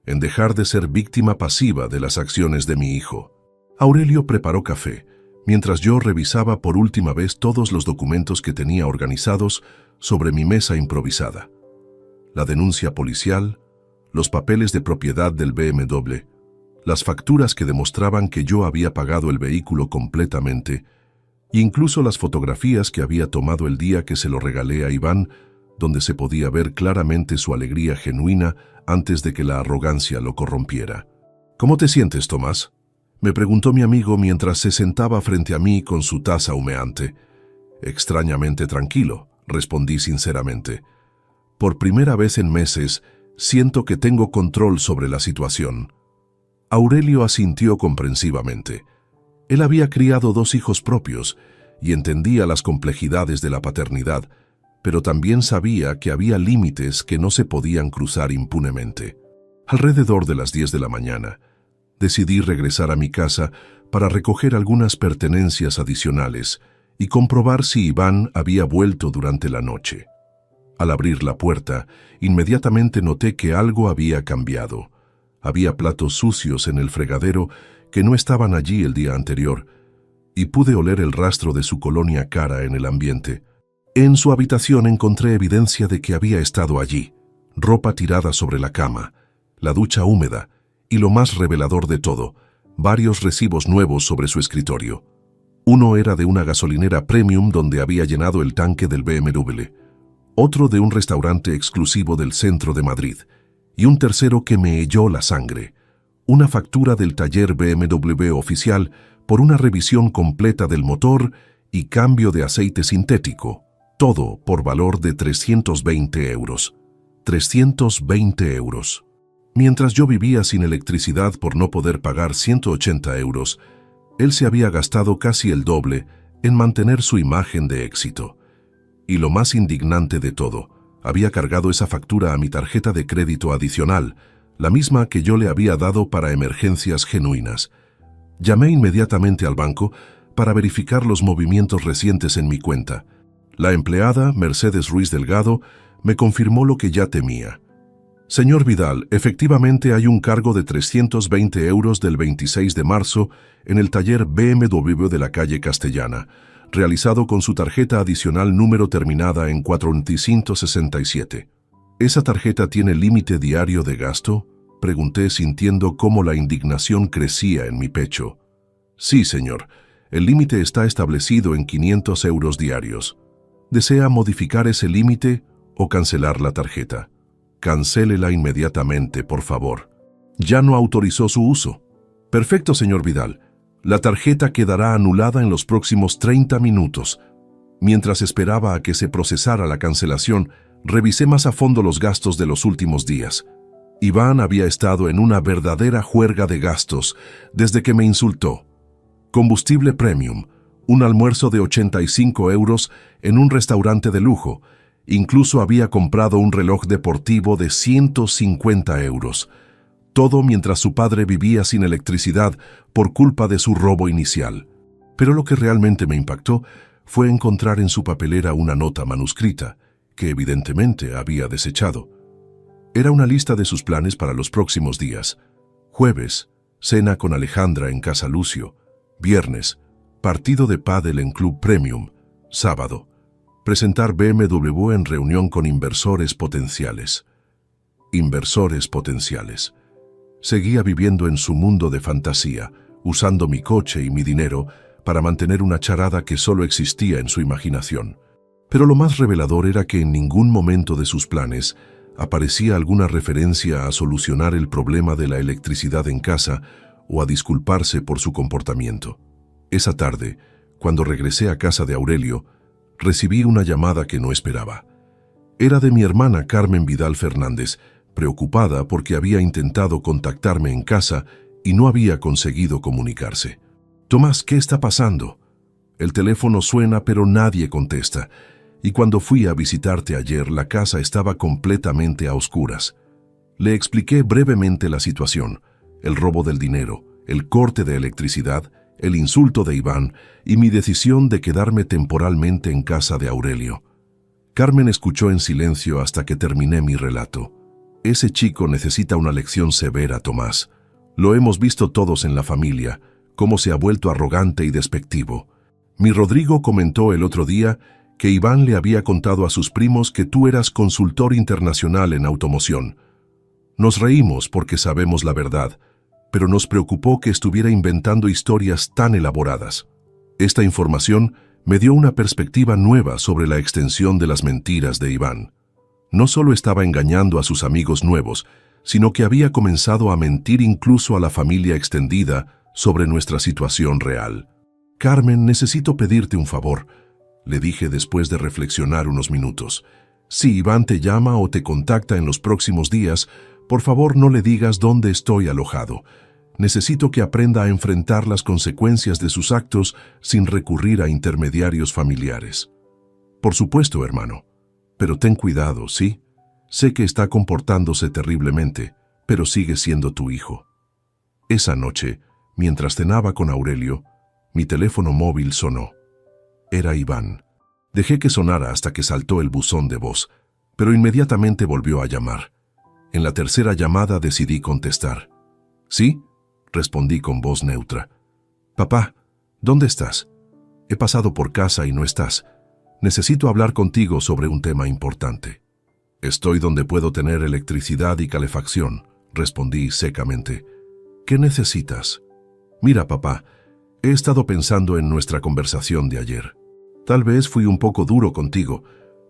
en dejar de ser víctima pasiva de las acciones de mi hijo. Aurelio preparó café, mientras yo revisaba por última vez todos los documentos que tenía organizados sobre mi mesa improvisada. La denuncia policial, los papeles de propiedad del BMW, las facturas que demostraban que yo había pagado el vehículo completamente, e incluso las fotografías que había tomado el día que se lo regalé a Iván, donde se podía ver claramente su alegría genuina antes de que la arrogancia lo corrompiera. ¿Cómo te sientes, Tomás?, me preguntó mi amigo mientras se sentaba frente a mí con su taza humeante. Extrañamente tranquilo, respondí sinceramente. Por primera vez en meses, siento que tengo control sobre la situación. Aurelio asintió comprensivamente. Él había criado 2 hijos propios y entendía las complejidades de la paternidad, pero también sabía que había límites que no se podían cruzar impunemente. Alrededor de las 10 de la mañana, decidí regresar a mi casa para recoger algunas pertenencias adicionales y comprobar si Iván había vuelto durante la noche. Al abrir la puerta, inmediatamente noté que algo había cambiado. Había platos sucios en el fregadero que no estaban allí el día anterior, y pude oler el rastro de su colonia cara en el ambiente. En su habitación encontré evidencia de que había estado allí, ropa tirada sobre la cama, la ducha húmeda y, lo más revelador de todo, varios recibos nuevos sobre su escritorio. Uno era de una gasolinera premium donde había llenado el tanque del BMW, otro de un restaurante exclusivo del centro de Madrid, y un tercero que me heló la sangre, una factura del taller BMW oficial por una revisión completa del motor y cambio de aceite sintético, todo por valor de 320 euros. 320 euros. Mientras yo vivía sin electricidad por no poder pagar 180 euros, él se había gastado casi el doble en mantener su imagen de éxito. Y lo más indignante de todo, había cargado esa factura a mi tarjeta de crédito adicional, la misma que yo le había dado para emergencias genuinas. Llamé inmediatamente al banco para verificar los movimientos recientes en mi cuenta. La empleada, Mercedes Ruiz Delgado, me confirmó lo que ya temía. Señor Vidal, efectivamente hay un cargo de 320 euros del 26 de marzo en el taller BMW de la calle Castellana, realizado con su tarjeta adicional número terminada en 467. ¿Esa tarjeta tiene límite diario de gasto?, pregunté sintiendo cómo la indignación crecía en mi pecho. Sí, señor. El límite está establecido en 500 euros diarios. ¿Desea modificar ese límite o cancelar la tarjeta? Cancélela inmediatamente, por favor. Ya no autorizó su uso. Perfecto, señor Vidal. La tarjeta quedará anulada en los próximos 30 minutos. Mientras esperaba a que se procesara la cancelación, revisé más a fondo los gastos de los últimos días. Iván había estado en una verdadera juerga de gastos desde que me insultó. Combustible premium, un almuerzo de 85 euros en un restaurante de lujo. Incluso había comprado un reloj deportivo de 150 euros. Todo mientras su padre vivía sin electricidad por culpa de su robo inicial. Pero lo que realmente me impactó fue encontrar en su papelera una nota manuscrita, que evidentemente había desechado. Era una lista de sus planes para los próximos días. Jueves, cena con Alejandra en Casa Lucio. Viernes, partido de pádel en Club Premium. Sábado, presentar BMW en reunión con inversores potenciales. Inversores potenciales. Seguía viviendo en su mundo de fantasía, usando mi coche y mi dinero para mantener una charada que solo existía en su imaginación. Pero lo más revelador era que en ningún momento de sus planes aparecía alguna referencia a solucionar el problema de la electricidad en casa o a disculparse por su comportamiento. Esa tarde, cuando regresé a casa de Aurelio, recibí una llamada que no esperaba. Era de mi hermana Carmen Vidal Fernández, preocupada porque había intentado contactarme en casa y no había conseguido comunicarse. «Tomás, ¿qué está pasando?» El teléfono suena pero nadie contesta, y cuando fui a visitarte ayer la casa estaba completamente a oscuras. Le expliqué brevemente la situación, el robo del dinero, el corte de electricidad, el insulto de Iván y mi decisión de quedarme temporalmente en casa de Aurelio. Carmen escuchó en silencio hasta que terminé mi relato. Ese chico necesita una lección severa, Tomás. Lo hemos visto todos en la familia, cómo se ha vuelto arrogante y despectivo. Mi Rodrigo comentó el otro día que Iván le había contado a sus primos que tú eras consultor internacional en automoción. Nos reímos porque sabemos la verdad, pero nos preocupó que estuviera inventando historias tan elaboradas. Esta información me dio una perspectiva nueva sobre la extensión de las mentiras de Iván. No solo estaba engañando a sus amigos nuevos, sino que había comenzado a mentir incluso a la familia extendida sobre nuestra situación real. «Carmen, necesito pedirte un favor», le dije después de reflexionar unos minutos. «Si Iván te llama o te contacta en los próximos días, por favor no le digas dónde estoy alojado. Necesito que aprenda a enfrentar las consecuencias de sus actos sin recurrir a intermediarios familiares. Por supuesto, hermano. Pero ten cuidado, ¿sí? Sé que está comportándose terriblemente, pero sigue siendo tu hijo. Esa noche, mientras cenaba con Aurelio, mi teléfono móvil sonó. Era Iván. Dejé que sonara hasta que saltó el buzón de voz, pero inmediatamente volvió a llamar. En la tercera llamada decidí contestar. ¿Sí? Respondí con voz neutra. Papá, ¿dónde estás? He pasado por casa y no estás. Necesito hablar contigo sobre un tema importante. Estoy donde puedo tener electricidad y calefacción, respondí secamente. ¿Qué necesitas? Mira, papá, he estado pensando en nuestra conversación de ayer. Tal vez fui un poco duro contigo,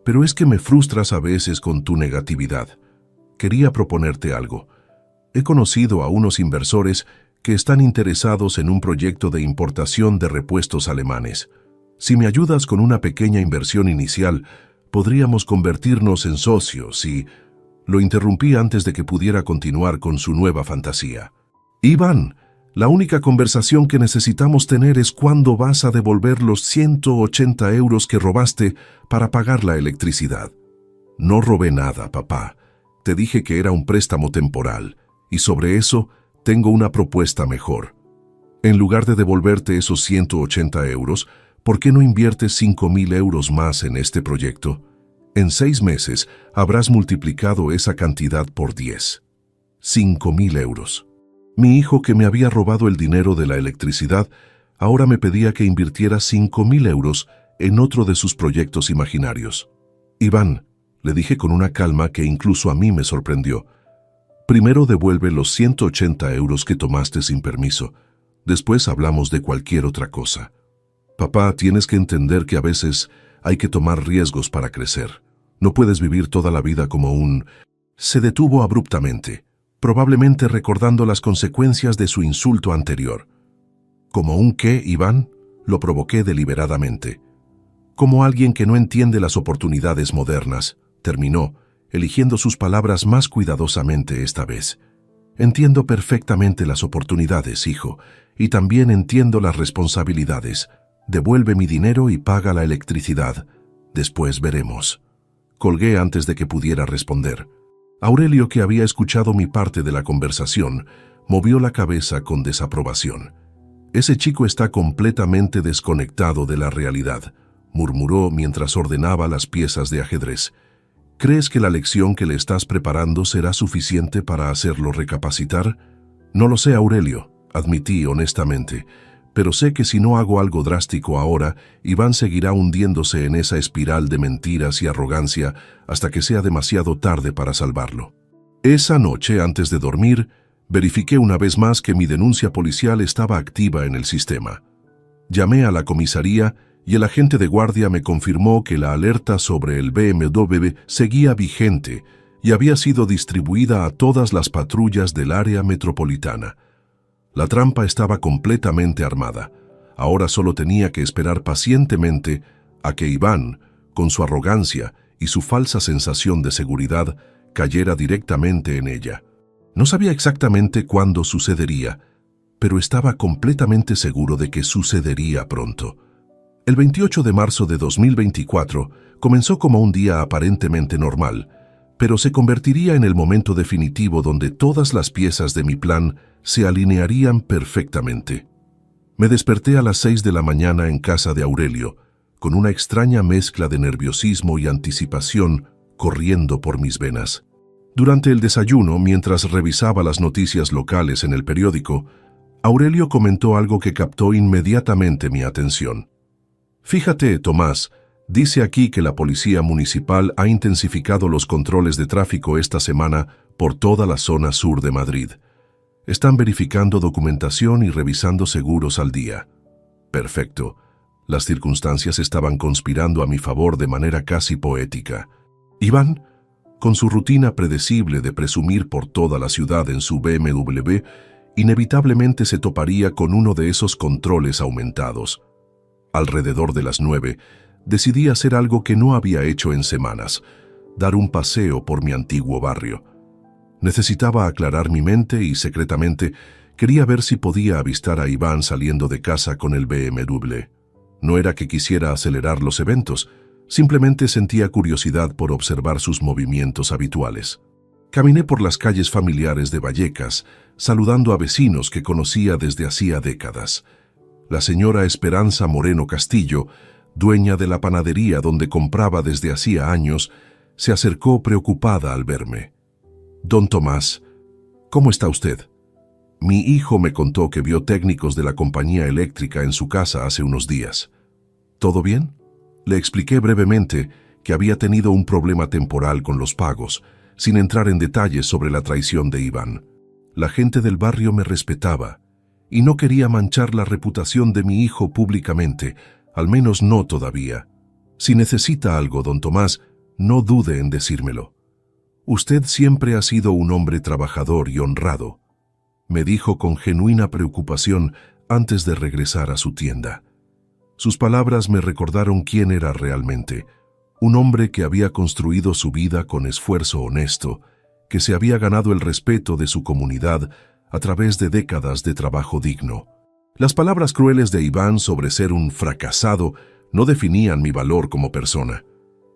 pero es que me frustras a veces con tu negatividad. Quería proponerte algo. He conocido a unos inversores que están interesados en un proyecto de importación de repuestos alemanes. Si me ayudas con una pequeña inversión inicial, podríamos convertirnos en socios y... Lo interrumpí antes de que pudiera continuar con su nueva fantasía. Iván, la única conversación que necesitamos tener es cuándo vas a devolver los 180 euros que robaste para pagar la electricidad. No robé nada, papá. Te dije que era un préstamo temporal, y sobre eso tengo una propuesta mejor. En lugar de devolverte esos 180 euros, ¿por qué no inviertes 5.000 euros más en este proyecto? En 6 meses habrás multiplicado esa cantidad por 10. 5.000 euros. Mi hijo, que me había robado el dinero de la electricidad, ahora me pedía que invirtiera 5.000 euros en otro de sus proyectos imaginarios. Iván, le dije con una calma que incluso a mí me sorprendió. Primero devuelve los 180 euros que tomaste sin permiso. Después hablamos de cualquier otra cosa. Papá, tienes que entender que a veces hay que tomar riesgos para crecer. No puedes vivir toda la vida como un... Se detuvo abruptamente, probablemente recordando las consecuencias de su insulto anterior. ¿Como un qué, Iván? Lo provoqué deliberadamente. Como alguien que no entiende las oportunidades modernas, terminó, eligiendo sus palabras más cuidadosamente esta vez. Entiendo perfectamente las oportunidades, hijo, y también entiendo las responsabilidades. Devuelve mi dinero y paga la electricidad. Después veremos. Colgué antes de que pudiera responder. Aurelio, que había escuchado mi parte de la conversación, movió la cabeza con desaprobación. Ese chico está completamente desconectado de la realidad, murmuró mientras ordenaba las piezas de ajedrez. ¿Crees que la lección que le estás preparando será suficiente para hacerlo recapacitar? No lo sé, Aurelio, admití honestamente, pero sé que si no hago algo drástico ahora, Iván seguirá hundiéndose en esa espiral de mentiras y arrogancia hasta que sea demasiado tarde para salvarlo. Esa noche, antes de dormir, verifiqué una vez más que mi denuncia policial estaba activa en el sistema. Llamé a la comisaría y el agente de guardia me confirmó que la alerta sobre el BMW seguía vigente y había sido distribuida a todas las patrullas del área metropolitana. La trampa estaba completamente armada. Ahora solo tenía que esperar pacientemente a que Iván, con su arrogancia y su falsa sensación de seguridad, cayera directamente en ella. No sabía exactamente cuándo sucedería, pero estaba completamente seguro de que sucedería pronto. El 28 de marzo de 2024 comenzó como un día aparentemente normal, pero se convertiría en el momento definitivo donde todas las piezas de mi plan se alinearían perfectamente. Me desperté a las 6 de la mañana en casa de Aurelio, con una extraña mezcla de nerviosismo y anticipación corriendo por mis venas. Durante el desayuno, mientras revisaba las noticias locales en el periódico, Aurelio comentó algo que captó inmediatamente mi atención. Fíjate, Tomás, dice aquí que la policía municipal ha intensificado los controles de tráfico esta semana por toda la zona sur de Madrid. Están verificando documentación y revisando seguros al día. Perfecto. Las circunstancias estaban conspirando a mi favor de manera casi poética. Iván, con su rutina predecible de presumir por toda la ciudad en su BMW, inevitablemente se toparía con uno de esos controles aumentados. Alrededor de las 9, decidí hacer algo que no había hecho en semanas, dar un paseo por mi antiguo barrio. Necesitaba aclarar mi mente y secretamente Quería ver si podía avistar a Iván saliendo de casa con el BMW. No era que quisiera acelerar los eventos, simplemente sentía curiosidad por observar sus movimientos habituales. Caminé por las calles familiares de Vallecas, saludando a vecinos que conocía desde hacía décadas. La señora Esperanza Moreno Castillo, dueña de la panadería donde compraba desde hacía años, se acercó preocupada al verme. «Don Tomás, ¿cómo está usted?» Mi hijo me contó que vio técnicos de la compañía eléctrica en su casa hace unos días. ¿Todo bien? Le expliqué brevemente que había tenido un problema temporal con los pagos, sin entrar en detalles sobre la traición de Iván. La gente del barrio me respetaba y no quería manchar la reputación de mi hijo públicamente, al menos no todavía. Si necesita algo, don Tomás, no dude en decírmelo. Usted siempre ha sido un hombre trabajador y honrado, me dijo con genuina preocupación antes de regresar a su tienda. Sus palabras me recordaron quién era realmente, un hombre que había construido su vida con esfuerzo honesto, que se había ganado el respeto de su comunidad a través de décadas de trabajo digno. Las palabras crueles de Iván sobre ser un fracasado no definían mi valor como persona.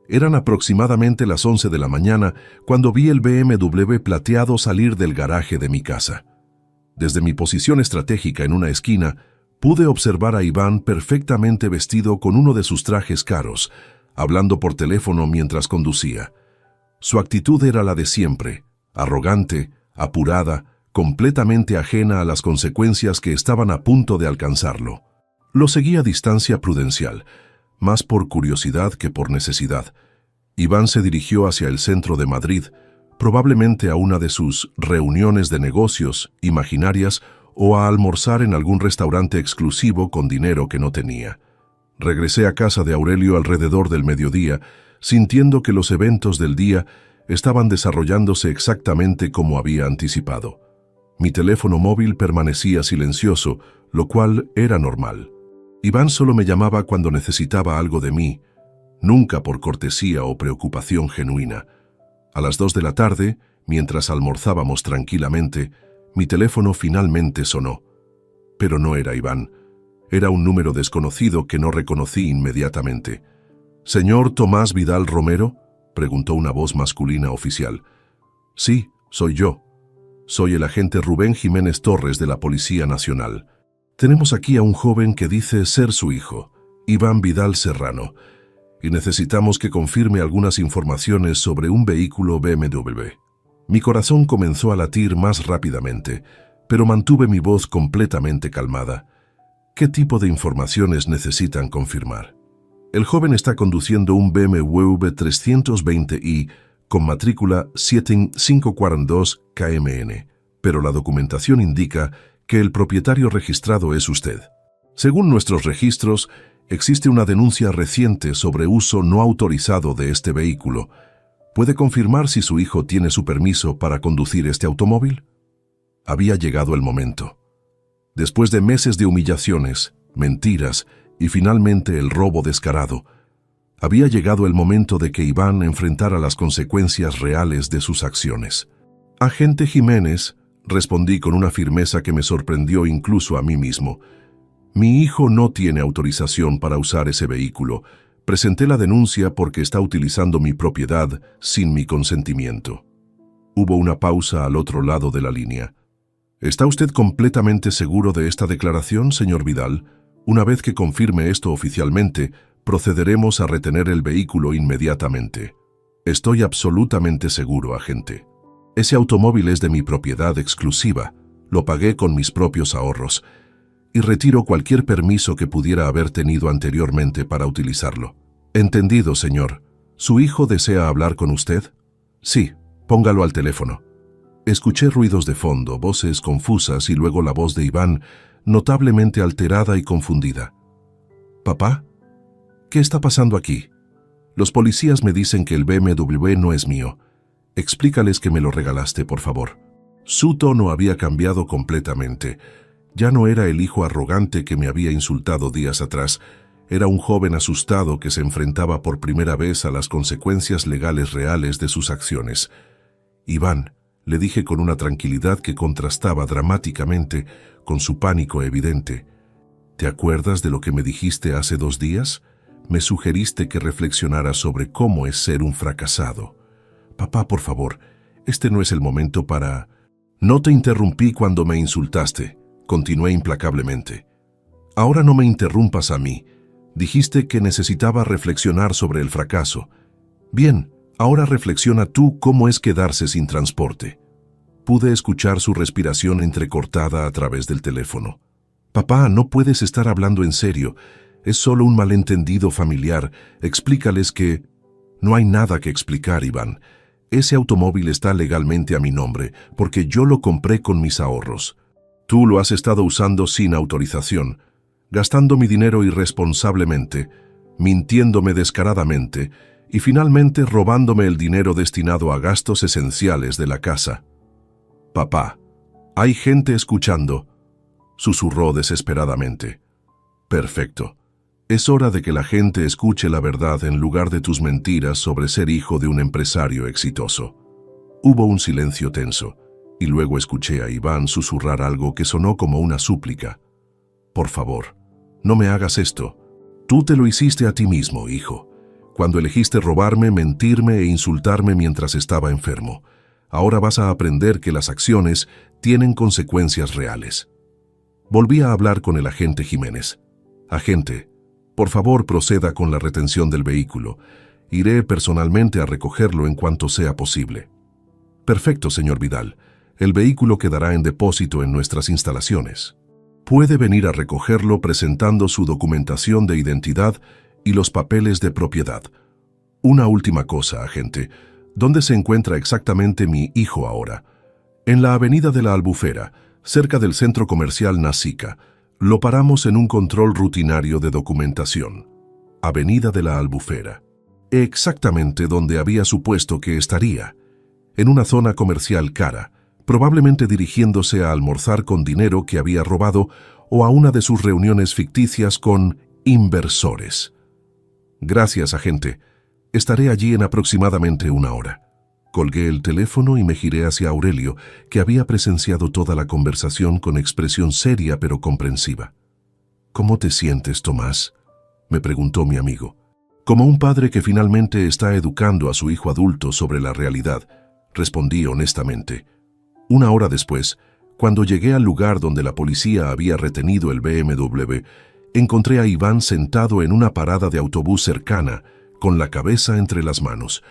Eran aproximadamente las 11 de la mañana cuando vi el BMW plateado salir del garaje de mi casa. Desde mi posición estratégica en una esquina, pude observar a Iván perfectamente vestido con uno de sus trajes caros, hablando por teléfono mientras conducía. Su actitud era la de siempre, arrogante, apurada, completamente ajena a las consecuencias que estaban a punto de alcanzarlo. Lo seguí a distancia prudencial, más por curiosidad que por necesidad. Iván se dirigió hacia el centro de Madrid, probablemente a una de sus reuniones de negocios imaginarias o a almorzar en algún restaurante exclusivo con dinero que no tenía. Regresé a casa de Aurelio alrededor del mediodía, sintiendo que los eventos del día estaban desarrollándose exactamente como había anticipado. Mi teléfono móvil permanecía silencioso, lo cual era normal. Iván solo me llamaba cuando necesitaba algo de mí, nunca por cortesía o preocupación genuina. A las 2 de la tarde, mientras almorzábamos tranquilamente, mi teléfono finalmente sonó. Pero no era Iván. Era un número desconocido que no reconocí inmediatamente. «¿Señor Tomás Vidal Romero?», preguntó una voz masculina oficial. «Sí, soy yo. Soy el agente Rubén Jiménez Torres de la Policía Nacional. Tenemos aquí a un joven que dice ser su hijo, Iván Vidal Serrano, y necesitamos que confirme algunas informaciones sobre un vehículo BMW». Mi corazón comenzó a latir más rápidamente, pero mantuve mi voz completamente calmada. ¿Qué tipo de informaciones necesitan confirmar? El joven está conduciendo un BMW 320i con matrícula 7542 KMN, pero la documentación indica que el propietario registrado es usted. Según nuestros registros, existe una denuncia reciente sobre uso no autorizado de este vehículo. ¿Puede confirmar si su hijo tiene su permiso para conducir este automóvil? Había llegado el momento. Después de meses de humillaciones, mentiras y finalmente el robo descarado, había llegado el momento de que Iván enfrentara las consecuencias reales de sus acciones. «Agente Jiménez», respondí con una firmeza que me sorprendió incluso a mí mismo. «Mi hijo no tiene autorización para usar ese vehículo. Presenté la denuncia porque está utilizando mi propiedad sin mi consentimiento». Hubo una pausa al otro lado de la línea. «¿Está usted completamente seguro de esta declaración, señor Vidal? Una vez que confirme esto oficialmente, procederemos a retener el vehículo inmediatamente». «Estoy absolutamente seguro, agente. Ese automóvil es de mi propiedad exclusiva. Lo pagué con mis propios ahorros. Y retiro cualquier permiso que pudiera haber tenido anteriormente para utilizarlo». «Entendido, señor. ¿Su hijo desea hablar con usted?» «Sí, póngalo al teléfono». Escuché ruidos de fondo, voces confusas y luego la voz de Iván, notablemente alterada y confundida. «¿Papá? ¿Qué está pasando aquí? Los policías me dicen que el BMW no es mío. Explícales que me lo regalaste, por favor». Su tono había cambiado completamente. Ya no era el hijo arrogante que me había insultado días atrás. Era un joven asustado que se enfrentaba por primera vez a las consecuencias legales reales de sus acciones. «Iván», le dije con una tranquilidad que contrastaba dramáticamente con su pánico evidente. ¿Te acuerdas de lo que me dijiste hace 2 días? Me sugeriste que reflexionara sobre cómo es ser un fracasado. Papá, por favor, este no es el momento para... No te interrumpí cuando me insultaste, continué implacablemente. Ahora no me interrumpas a mí. Dijiste que necesitaba reflexionar sobre el fracaso. Bien, ahora reflexiona tú cómo es quedarse sin transporte. Pude escuchar su respiración entrecortada a través del teléfono. Papá, no puedes estar hablando en serio. Es solo un malentendido familiar. Explícales que... No hay nada que explicar, Iván. Ese automóvil está legalmente a mi nombre, porque yo lo compré con mis ahorros. Tú lo has estado usando sin autorización, gastando mi dinero irresponsablemente, mintiéndome descaradamente y finalmente robándome el dinero destinado a gastos esenciales de la casa. Papá, hay gente escuchando, susurró desesperadamente. Perfecto. Es hora de que la gente escuche la verdad en lugar de tus mentiras sobre ser hijo de un empresario exitoso. Hubo un silencio tenso, y luego escuché a Iván susurrar algo que sonó como una súplica. Por favor, no me hagas esto. Tú te lo hiciste a ti mismo, hijo, cuando elegiste robarme, mentirme e insultarme mientras estaba enfermo. Ahora vas a aprender que las acciones tienen consecuencias reales. Volví a hablar con el agente Jiménez. Agente, por favor, proceda con la retención del vehículo. Iré personalmente a recogerlo en cuanto sea posible. Perfecto, señor Vidal. El vehículo quedará en depósito en nuestras instalaciones. Puede venir a recogerlo presentando su documentación de identidad y los papeles de propiedad. Una última cosa, agente. ¿Dónde se encuentra exactamente mi hijo ahora? En la avenida de la Albufera, cerca del centro comercial Nasica. Lo paramos en un control rutinario de documentación. Avenida de la Albufera. Exactamente donde había supuesto que estaría. En una zona comercial cara, probablemente dirigiéndose a almorzar con dinero que había robado o a una de sus reuniones ficticias con inversores. Gracias, agente. Estaré allí en aproximadamente 1 hora. Colgué el teléfono y me giré hacia Aurelio, que había presenciado toda la conversación con expresión seria pero comprensiva. ¿Cómo te sientes, Tomás?, me preguntó mi amigo. Como un padre que finalmente está educando a su hijo adulto sobre la realidad, respondí honestamente. 1 hora después, cuando llegué al lugar donde la policía había retenido el BMW, encontré a Iván sentado en una parada de autobús cercana, con la cabeza entre las manos.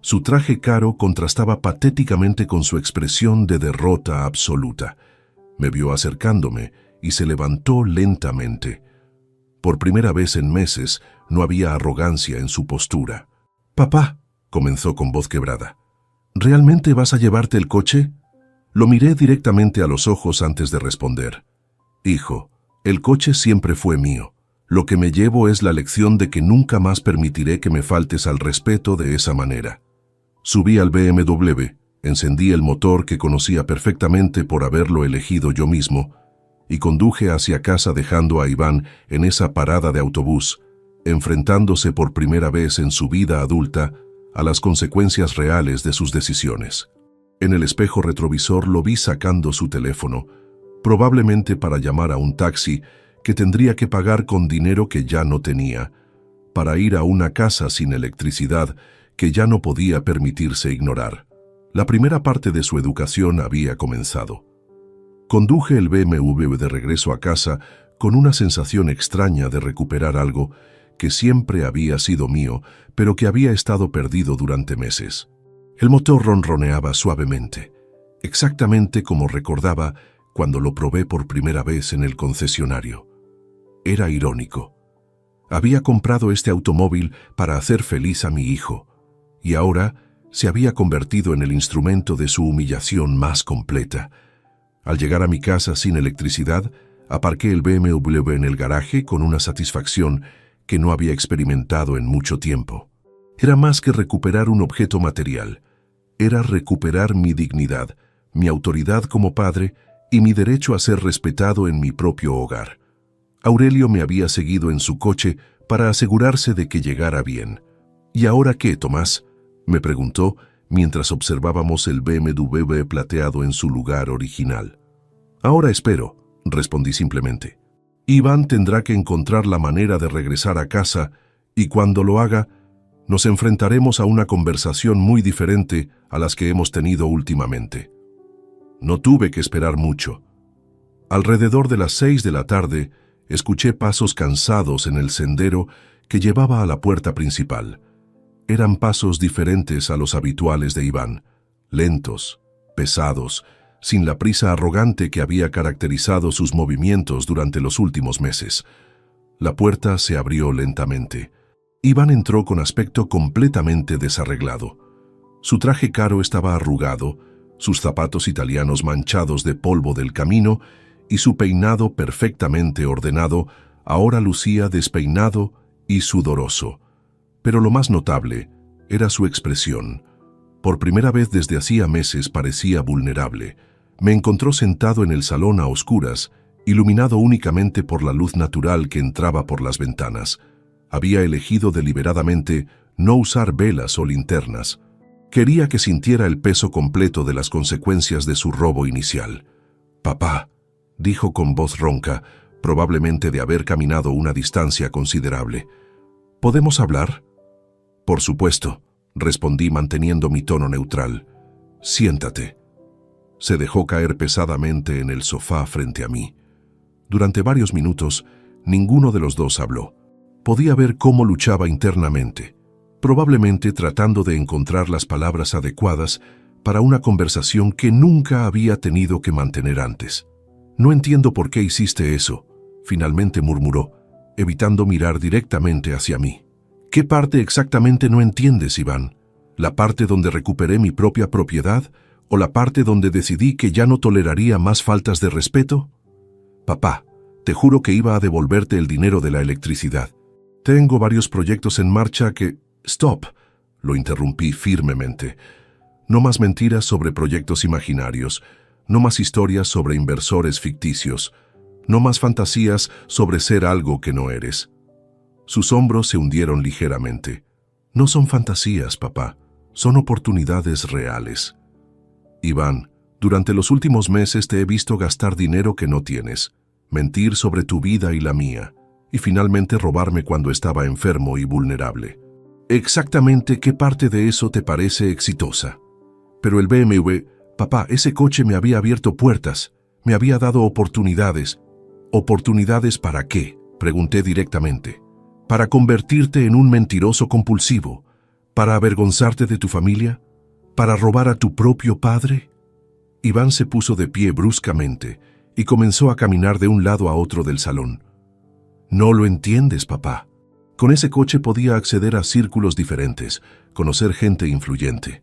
Su traje caro contrastaba patéticamente con su expresión de derrota absoluta. Me vio acercándome y se levantó lentamente. Por primera vez en meses no había arrogancia en su postura. «Papá», comenzó con voz quebrada, «¿realmente vas a llevarte el coche?» Lo miré directamente a los ojos antes de responder. «Hijo, el coche siempre fue mío. Lo que me llevo es la lección de que nunca más permitiré que me faltes al respeto de esa manera». Subí al BMW, encendí el motor que conocía perfectamente por haberlo elegido yo mismo, y conduje hacia casa dejando a Iván en esa parada de autobús, enfrentándose por primera vez en su vida adulta a las consecuencias reales de sus decisiones. En el espejo retrovisor lo vi sacando su teléfono, probablemente para llamar a un taxi que tendría que pagar con dinero que ya no tenía, para ir a una casa sin electricidad que ya no podía permitirse ignorar. La primera parte de su educación había comenzado. Conduje el BMW de regreso a casa con una sensación extraña de recuperar algo que siempre había sido mío, pero que había estado perdido durante meses. El motor ronroneaba suavemente, exactamente como recordaba cuando lo probé por primera vez en el concesionario. Era irónico. Había comprado este automóvil para hacer feliz a mi hijo, y ahora se había convertido en el instrumento de su humillación más completa. Al llegar a mi casa sin electricidad, aparqué el BMW en el garaje con una satisfacción que no había experimentado en mucho tiempo. Era más que recuperar un objeto material. Era recuperar mi dignidad, mi autoridad como padre y mi derecho a ser respetado en mi propio hogar. Aurelio me había seguido en su coche para asegurarse de que llegara bien. «¿Y ahora qué, Tomás?», me preguntó, mientras observábamos el BMW plateado en su lugar original. «Ahora espero», respondí simplemente. «Iván tendrá que encontrar la manera de regresar a casa y cuando lo haga, nos enfrentaremos a una conversación muy diferente a las que hemos tenido últimamente». No tuve que esperar mucho. Alrededor de las 6 de la tarde, escuché pasos cansados en el sendero que llevaba a la puerta principal. Eran pasos diferentes a los habituales de Iván, lentos, pesados, sin la prisa arrogante que había caracterizado sus movimientos durante los últimos meses. La puerta se abrió lentamente. Iván entró con aspecto completamente desarreglado. Su traje caro estaba arrugado, sus zapatos italianos manchados de polvo del camino y su peinado perfectamente ordenado ahora lucía despeinado y sudoroso. Pero lo más notable era su expresión. Por primera vez desde hacía meses parecía vulnerable. Me encontró sentado en el salón a oscuras, iluminado únicamente por la luz natural que entraba por las ventanas. Había elegido deliberadamente no usar velas o linternas. Quería que sintiera el peso completo de las consecuencias de su robo inicial. «Papá», dijo con voz ronca, probablemente de haber caminado una distancia considerable. «¿Podemos hablar?» «Por supuesto», respondí manteniendo mi tono neutral. «Siéntate». Se dejó caer pesadamente en el sofá frente a mí. Durante varios minutos, ninguno de los dos habló. Podía ver cómo luchaba internamente, probablemente tratando de encontrar las palabras adecuadas para una conversación que nunca había tenido que mantener antes. «No entiendo por qué hiciste eso», finalmente murmuró, evitando mirar directamente hacia mí. «¿Qué parte exactamente no entiendes, Iván? ¿La parte donde recuperé mi propia propiedad o la parte donde decidí que ya no toleraría más faltas de respeto? Papá, te juro que iba a devolverte el dinero de la electricidad. Tengo varios proyectos en marcha que...» «Stop», lo interrumpí firmemente. «No más mentiras sobre proyectos imaginarios, no más historias sobre inversores ficticios, no más fantasías sobre ser algo que no eres». Sus hombros se hundieron ligeramente. «No son fantasías, papá, son oportunidades reales. Iván, durante los últimos meses te he visto gastar dinero que no tienes, mentir sobre tu vida y la mía, y finalmente robarme cuando estaba enfermo y vulnerable. Exactamente qué parte de eso te parece exitosa. Pero el BMW, papá, ese coche me había abierto puertas, me había dado oportunidades». «¿Oportunidades para qué?», pregunté directamente. «¿Para convertirte en un mentiroso compulsivo? ¿Para avergonzarte de tu familia? ¿Para robar a tu propio padre?». Iván se puso de pie bruscamente y comenzó a caminar de un lado a otro del salón. «No lo entiendes, papá. Con ese coche podía acceder a círculos diferentes, conocer gente influyente,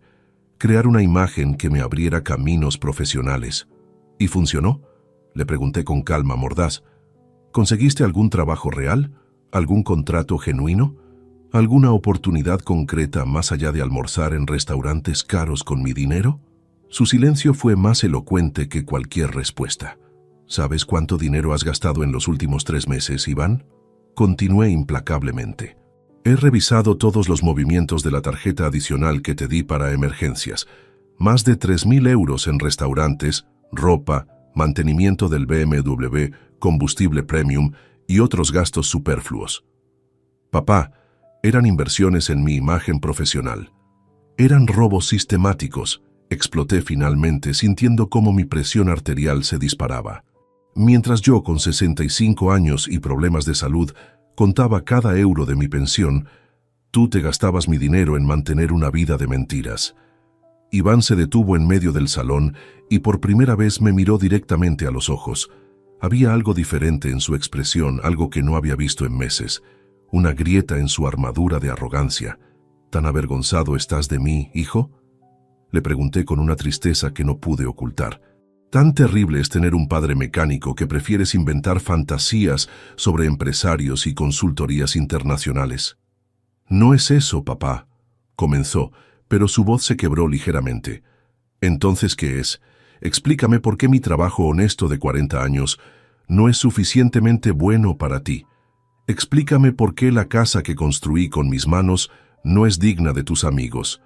crear una imagen que me abriera caminos profesionales. ¿Y funcionó?», le pregunté con calma mordaz. «¿Conseguiste algún trabajo real? ¿Algún contrato genuino? ¿Alguna oportunidad concreta más allá de almorzar en restaurantes caros con mi dinero?». Su silencio fue más elocuente que cualquier respuesta. «¿Sabes cuánto dinero has gastado en los últimos 3 meses, Iván?», continué implacablemente. «He revisado todos los movimientos de la tarjeta adicional que te di para emergencias. Más de 3.000 euros en restaurantes, ropa, mantenimiento del BMW, combustible premium y otros gastos superfluos. Papá, eran inversiones en mi imagen profesional. Eran robos sistemáticos», exploté finalmente, sintiendo cómo mi presión arterial se disparaba. Mientras yo, con 65 años y problemas de salud, contaba cada euro de mi pensión, tú te gastabas mi dinero en mantener una vida de mentiras. Iván se detuvo en medio del salón y por primera vez me miró directamente a los ojos. Había algo diferente en su expresión, algo que no había visto en meses. Una grieta en su armadura de arrogancia. «¿Tan avergonzado estás de mí, hijo?», le pregunté con una tristeza que no pude ocultar. «Tan terrible es tener un padre mecánico que prefieres inventar fantasías sobre empresarios y consultorías internacionales». «No es eso, papá», comenzó, pero su voz se quebró ligeramente. «¿Entonces qué es? Explícame por qué mi trabajo honesto de 40 años no es suficientemente bueno para ti. Explícame por qué la casa que construí con mis manos no es digna de tus amigos».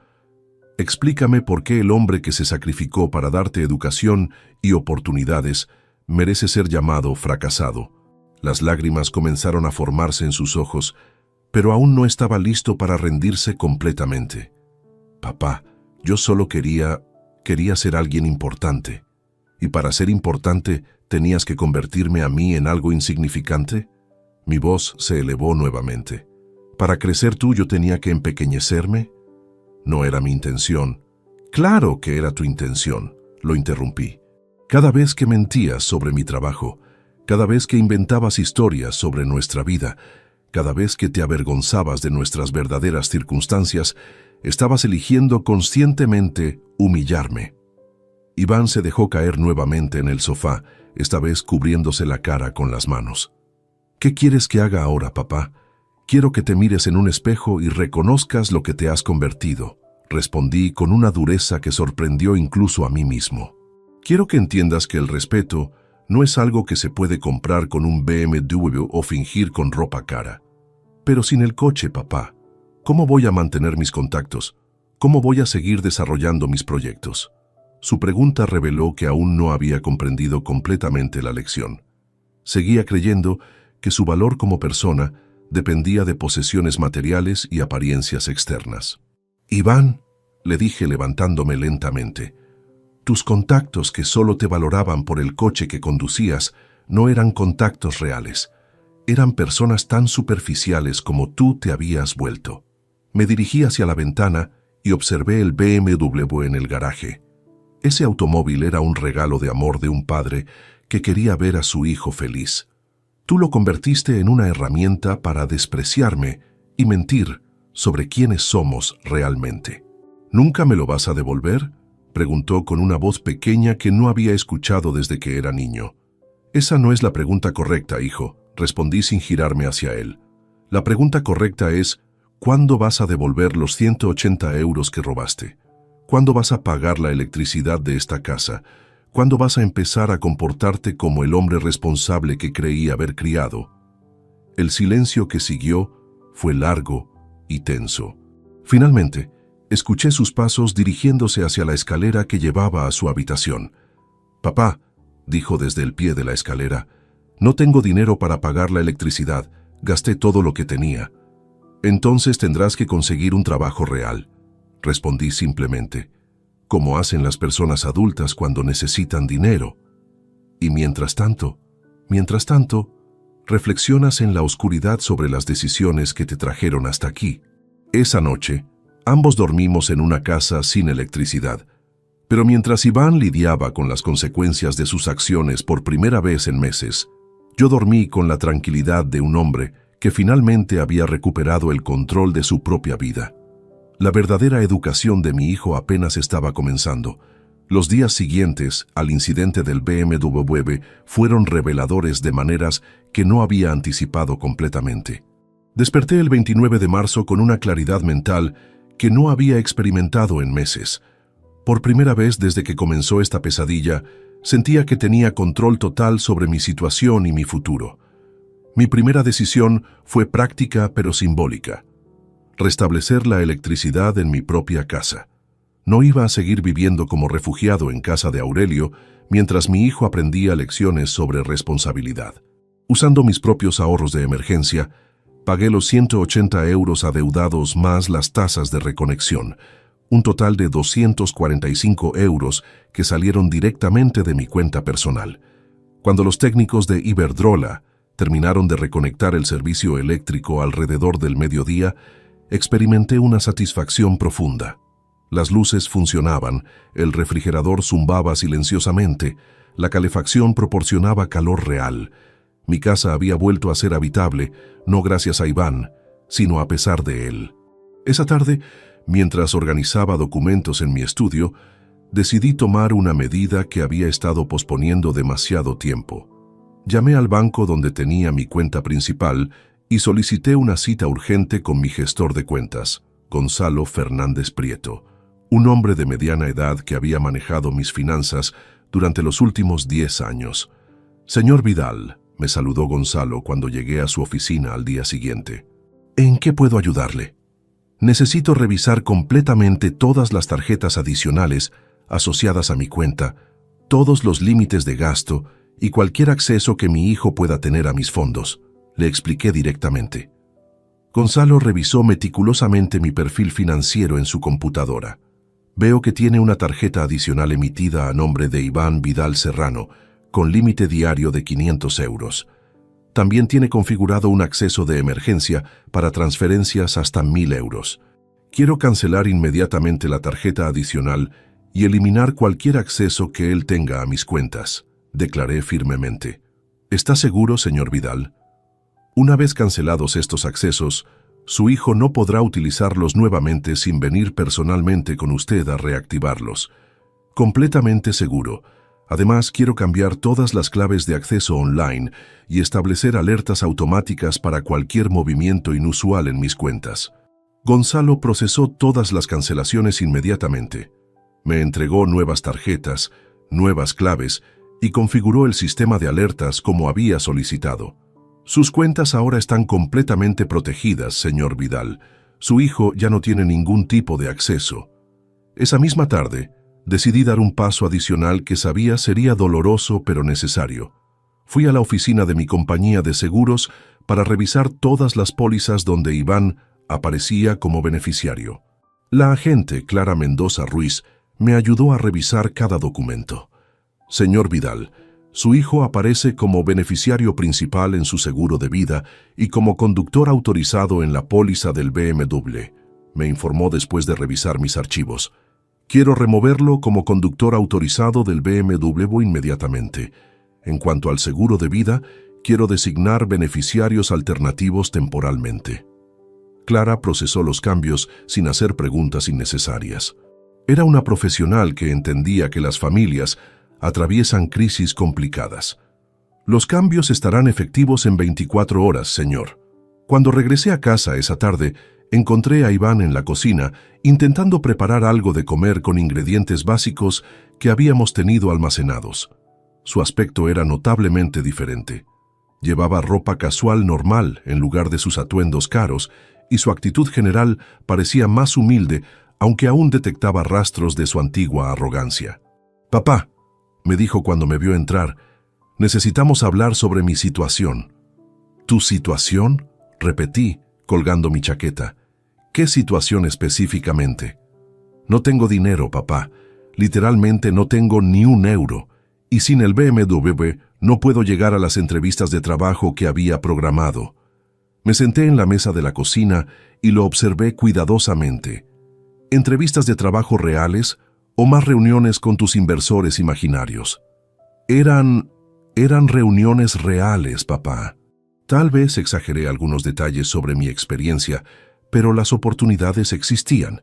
Explícame por qué el hombre que se sacrificó para darte educación y oportunidades merece ser llamado fracasado. Las lágrimas comenzaron a formarse en sus ojos, pero aún no estaba listo para rendirse completamente. Papá, yo solo quería ser alguien importante. ¿Y para ser importante tenías que convertirme a mí en algo insignificante? Mi voz se elevó nuevamente. ¿Para crecer tú yo tenía que empequeñecerme? No era mi intención. Claro que era tu intención, lo interrumpí. Cada vez que mentías sobre mi trabajo, cada vez que inventabas historias sobre nuestra vida, cada vez que te avergonzabas de nuestras verdaderas circunstancias, estabas eligiendo conscientemente humillarme. Iván se dejó caer nuevamente en el sofá, esta vez cubriéndose la cara con las manos. ¿Qué quieres que haga ahora, papá? Quiero que te mires en un espejo y reconozcas lo que te has convertido, respondí con una dureza que sorprendió incluso a mí mismo. Quiero que entiendas que el respeto no es algo que se puede comprar con un BMW o fingir con ropa cara. Pero sin el coche, papá, ¿cómo voy a mantener mis contactos? ¿Cómo voy a seguir desarrollando mis proyectos? Su pregunta reveló que aún no había comprendido completamente la lección. Seguía creyendo que su valor como persona dependía de posesiones materiales y apariencias externas. Iván, le dije levantándome lentamente, tus contactos que solo te valoraban por el coche que conducías no eran contactos reales. Eran personas tan superficiales como tú te habías vuelto. Me dirigí hacia la ventana y observé el BMW en el garaje. Ese automóvil era un regalo de amor de un padre que quería ver a su hijo feliz. Tú lo convertiste en una herramienta para despreciarme y mentir sobre quiénes somos realmente. ¿Nunca me lo vas a devolver?, preguntó con una voz pequeña que no había escuchado desde que era niño. Esa no es la pregunta correcta, hijo, respondí sin girarme hacia él. La pregunta correcta es, ¿cuándo vas a devolver los 180 euros que robaste? ¿Cuándo vas a pagar la electricidad de esta casa? ¿Cuándo vas a empezar a comportarte como el hombre responsable que creí haber criado? El silencio que siguió fue largo y tenso. Finalmente, escuché sus pasos dirigiéndose hacia la escalera que llevaba a su habitación. «Papá», dijo desde el pie de la escalera, «no tengo dinero para pagar la electricidad, gasté todo lo que tenía». «Entonces tendrás que conseguir un trabajo real», respondí simplemente, como hacen las personas adultas cuando necesitan dinero. Y mientras tanto, reflexionas en la oscuridad sobre las decisiones que te trajeron hasta aquí. Esa noche, ambos dormimos en una casa sin electricidad. Pero mientras Iván lidiaba con las consecuencias de sus acciones por primera vez en meses, yo dormí con la tranquilidad de un hombre que finalmente había recuperado el control de su propia vida. La verdadera educación de mi hijo apenas estaba comenzando. Los días siguientes al incidente del BMW fueron reveladores de maneras que no había anticipado completamente. Desperté el 29 de marzo con una claridad mental que no había experimentado en meses. Por primera vez desde que comenzó esta pesadilla, sentía que tenía control total sobre mi situación y mi futuro. Mi primera decisión fue práctica pero simbólica: restablecer la electricidad en mi propia casa. No iba a seguir viviendo como refugiado en casa de Aurelio mientras mi hijo aprendía lecciones sobre responsabilidad. Usando mis propios ahorros de emergencia, pagué los 180 euros adeudados más las tasas de reconexión, un total de 245 euros que salieron directamente de mi cuenta personal. Cuando los técnicos de Iberdrola terminaron de reconectar el servicio eléctrico alrededor del mediodía, experimenté una satisfacción profunda. Las luces funcionaban, el refrigerador zumbaba silenciosamente, la calefacción proporcionaba calor real. Mi casa había vuelto a ser habitable, no gracias a Iván, sino a pesar de él. Esa tarde, mientras organizaba documentos en mi estudio, decidí tomar una medida que había estado posponiendo demasiado tiempo. Llamé al banco donde tenía mi cuenta principal y solicité una cita urgente con mi gestor de cuentas, Gonzalo Fernández Prieto, un hombre de mediana edad que había manejado mis finanzas durante los últimos 10 años. «Señor Vidal», me saludó Gonzalo cuando llegué a su oficina al día siguiente. «¿En qué puedo ayudarle?». Necesito revisar completamente todas las tarjetas adicionales asociadas a mi cuenta, todos los límites de gasto y cualquier acceso que mi hijo pueda tener a mis fondos, le expliqué directamente. Gonzalo revisó meticulosamente mi perfil financiero en su computadora. Veo que tiene una tarjeta adicional emitida a nombre de Iván Vidal Serrano, con límite diario de 500 euros. También tiene configurado un acceso de emergencia para transferencias hasta 1.000 euros. Quiero cancelar inmediatamente la tarjeta adicional y eliminar cualquier acceso que él tenga a mis cuentas, declaré firmemente. ¿Está seguro, señor Vidal? Una vez cancelados estos accesos, su hijo no podrá utilizarlos nuevamente sin venir personalmente con usted a reactivarlos. Completamente seguro. Además, quiero cambiar todas las claves de acceso online y establecer alertas automáticas para cualquier movimiento inusual en mis cuentas. Gonzalo procesó todas las cancelaciones inmediatamente. Me entregó nuevas tarjetas, nuevas claves y configuró el sistema de alertas como había solicitado. Sus cuentas ahora están completamente protegidas, señor Vidal. Su hijo ya no tiene ningún tipo de acceso. Esa misma tarde, decidí dar un paso adicional que sabía sería doloroso pero necesario. Fui a la oficina de mi compañía de seguros para revisar todas las pólizas donde Iván aparecía como beneficiario. La agente Clara Mendoza Ruiz me ayudó a revisar cada documento. Señor Vidal, su hijo aparece como beneficiario principal en su seguro de vida y como conductor autorizado en la póliza del BMW, me informó después de revisar mis archivos. Quiero removerlo como conductor autorizado del BMW inmediatamente. En cuanto al seguro de vida, quiero designar beneficiarios alternativos temporalmente. Clara procesó los cambios sin hacer preguntas innecesarias. Era una profesional que entendía que las familias atraviesan crisis complicadas. Los cambios estarán efectivos en 24 horas, señor. Cuando regresé a casa esa tarde, encontré a Iván en la cocina intentando preparar algo de comer con ingredientes básicos que habíamos tenido almacenados. Su aspecto era notablemente diferente. Llevaba ropa casual normal en lugar de sus atuendos caros y su actitud general parecía más humilde, aunque aún detectaba rastros de su antigua arrogancia. «Papá», me dijo cuando me vio entrar, «necesitamos hablar sobre mi situación». «¿Tu situación?», repetí, colgando mi chaqueta. «¿Qué situación específicamente?» «No tengo dinero, papá. Literalmente no tengo ni un euro. Y sin el BMW no puedo llegar a las entrevistas de trabajo que había programado». Me senté en la mesa de la cocina y lo observé cuidadosamente. ¿Entrevistas de trabajo reales o más reuniones con tus inversores imaginarios? Eran reuniones reales, papá. Tal vez exageré algunos detalles sobre mi experiencia, pero las oportunidades existían.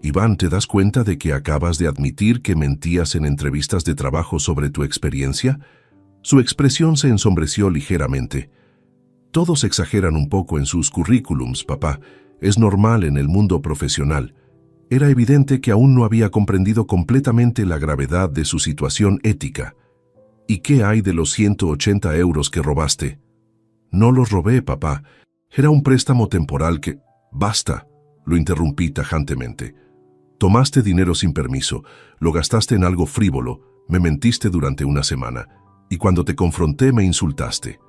Iván, ¿te das cuenta de que acabas de admitir que mentías en entrevistas de trabajo sobre tu experiencia? Su expresión se ensombreció ligeramente. Todos exageran un poco en sus currículums, papá. Es normal en el mundo profesional. Era evidente que aún no había comprendido completamente la gravedad de su situación ética. ¿Y qué hay de los 180 euros que robaste? No los robé, papá. Era un préstamo temporal que... Basta, lo interrumpí tajantemente. Tomaste dinero sin permiso, lo gastaste en algo frívolo, me mentiste durante una semana, y cuando te confronté me insultaste.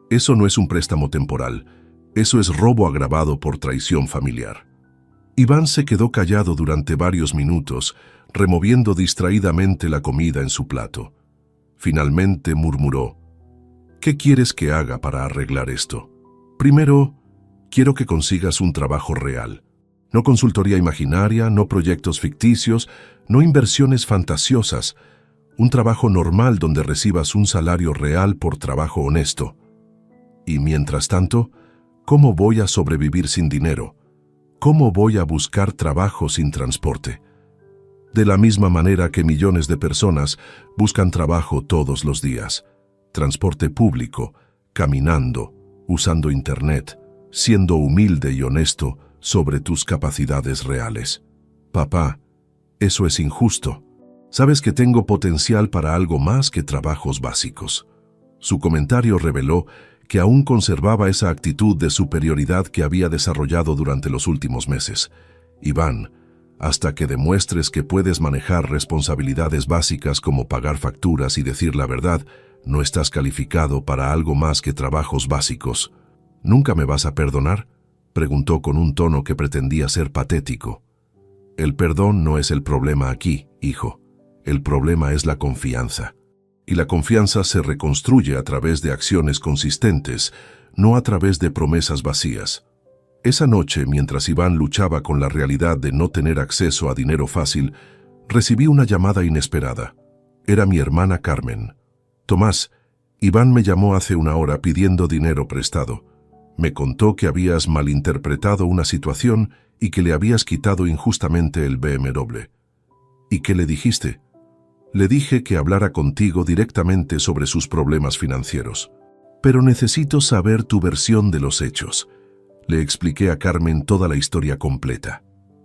Eso no es un préstamo temporal, eso es robo agravado por traición familiar. Iván se quedó callado durante varios minutos, removiendo distraídamente la comida en su plato. Finalmente murmuró: «¿Qué quieres que haga para arreglar esto? Primero, quiero que consigas un trabajo real. No consultoría imaginaria, no proyectos ficticios, no inversiones fantasiosas. Un trabajo normal donde recibas un salario real por trabajo honesto. Y mientras tanto, ¿cómo voy a sobrevivir sin dinero? ¿Cómo voy a buscar trabajo sin transporte? De la misma manera que millones de personas buscan trabajo todos los días. Transporte público, caminando, usando internet, siendo humilde y honesto sobre tus capacidades reales. Papá, eso es injusto. Sabes que tengo potencial para algo más que trabajos básicos». Su comentario reveló que aún conservaba esa actitud de superioridad que había desarrollado durante los últimos meses. Iván, hasta que demuestres que puedes manejar responsabilidades básicas como pagar facturas y decir la verdad, no estás calificado para algo más que trabajos básicos. ¿Nunca me vas a perdonar?, preguntó con un tono que pretendía ser patético. El perdón no es el problema aquí, hijo. El problema es la confianza. Y la confianza se reconstruye a través de acciones consistentes, no a través de promesas vacías. Esa noche, mientras Iván luchaba con la realidad de no tener acceso a dinero fácil, recibí una llamada inesperada. Era mi hermana Carmen. Tomás, Iván me llamó hace una hora pidiendo dinero prestado. Me contó que habías malinterpretado una situación y que le habías quitado injustamente el BMW. ¿Y qué le dijiste? Le dije que hablara contigo directamente sobre sus problemas financieros. Pero necesito saber tu versión de los hechos. Le expliqué a Carmen toda la historia completa.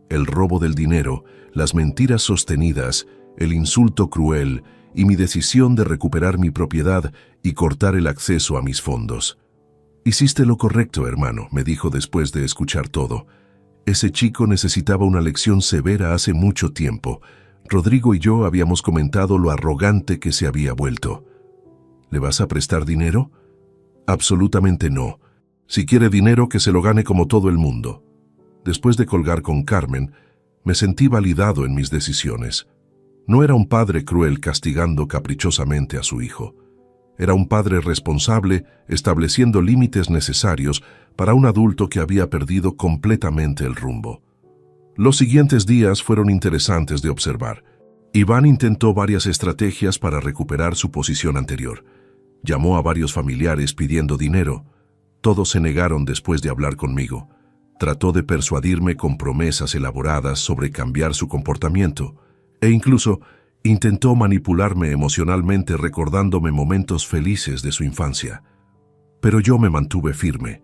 El robo del dinero, las mentiras sostenidas, el insulto cruel y mi decisión de recuperar mi propiedad y cortar el acceso a mis fondos. Hiciste lo correcto, hermano, me dijo después de escuchar todo. Ese chico necesitaba una lección severa hace mucho tiempo. Rodrigo y yo habíamos comentado lo arrogante que se había vuelto. ¿Le vas a prestar dinero? Absolutamente no. Si quiere dinero, que se lo gane como todo el mundo. Después de colgar con Carmen, me sentí validado en mis decisiones. No era un padre cruel castigando caprichosamente a su hijo. Era un padre responsable, estableciendo límites necesarios para un adulto que había perdido completamente el rumbo. Los siguientes días fueron interesantes de observar. Iván intentó varias estrategias para recuperar su posición anterior. Llamó a varios familiares pidiendo dinero. Todos se negaron después de hablar conmigo. Trató de persuadirme con promesas elaboradas sobre cambiar su comportamiento, e incluso intentó manipularme emocionalmente recordándome momentos felices de su infancia. Pero yo me mantuve firme.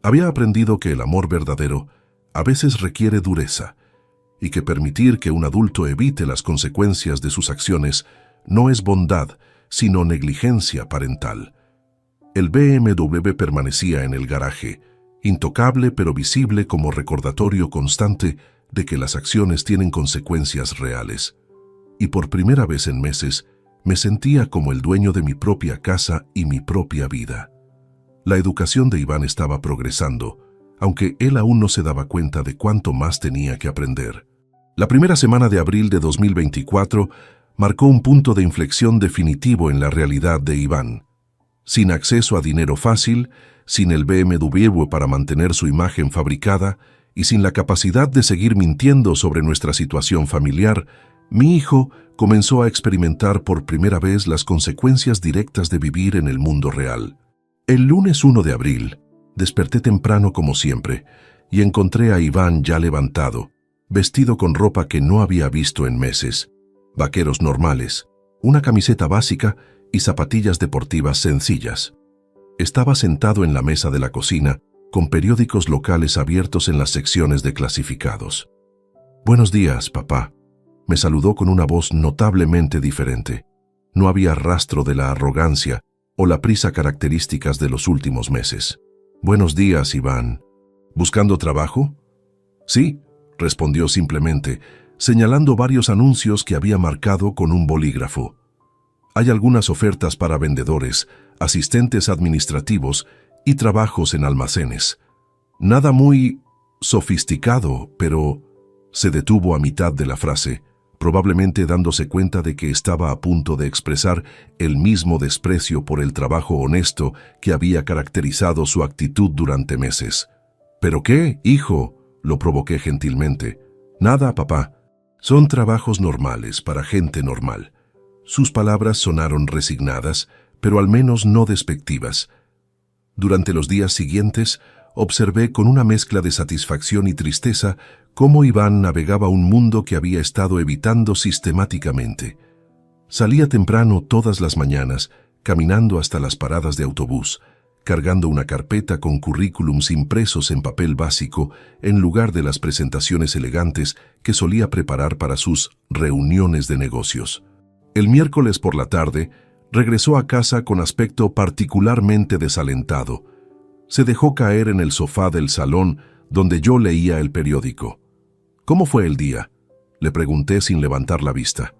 Había aprendido que el amor verdadero a veces requiere dureza, y que permitir que un adulto evite las consecuencias de sus acciones no es bondad, sino negligencia parental. El BMW permanecía en el garaje, intocable pero visible como recordatorio constante de que las acciones tienen consecuencias reales. Y por primera vez en meses, me sentía como el dueño de mi propia casa y mi propia vida. La educación de Iván estaba progresando, aunque él aún no se daba cuenta de cuánto más tenía que aprender. La primera semana de abril de 2024 marcó un punto de inflexión definitivo en la realidad de Iván. Sin acceso a dinero fácil, sin el BMW para mantener su imagen fabricada y sin la capacidad de seguir mintiendo sobre nuestra situación familiar, mi hijo comenzó a experimentar por primera vez las consecuencias directas de vivir en el mundo real. El lunes 1 de abril, desperté temprano como siempre y encontré a Iván ya levantado, vestido con ropa que no había visto en meses, vaqueros normales, una camiseta básica y zapatillas deportivas sencillas. Estaba sentado en la mesa de la cocina, con periódicos locales abiertos en las secciones de clasificados. «Buenos días, papá», me saludó con una voz notablemente diferente. No había rastro de la arrogancia o la prisa características de los últimos meses. «Buenos días, Iván. ¿Buscando trabajo?» «Sí», respondió simplemente, señalando varios anuncios que había marcado con un bolígrafo. «Hay algunas ofertas para vendedores, asistentes administrativos y trabajos en almacenes. Nada muy sofisticado, pero...» Se detuvo a mitad de la frase, probablemente dándose cuenta de que estaba a punto de expresar el mismo desprecio por el trabajo honesto que había caracterizado su actitud durante meses. «¿Pero qué, hijo?», lo provoqué gentilmente. «Nada, papá. Son trabajos normales para gente normal». Sus palabras sonaron resignadas, pero al menos no despectivas. Durante los días siguientes, observé con una mezcla de satisfacción y tristeza cómo Iván navegaba un mundo que había estado evitando sistemáticamente. Salía temprano todas las mañanas, caminando hasta las paradas de autobús, cargando una carpeta con currículums impresos en papel básico en lugar de las presentaciones elegantes que solía preparar para sus reuniones de negocios. El miércoles por la tarde, Regresó a casa con aspecto particularmente desalentado. Se dejó caer en el sofá del salón donde yo leía el periódico. «¿Cómo fue el día?», le pregunté sin levantar la vista.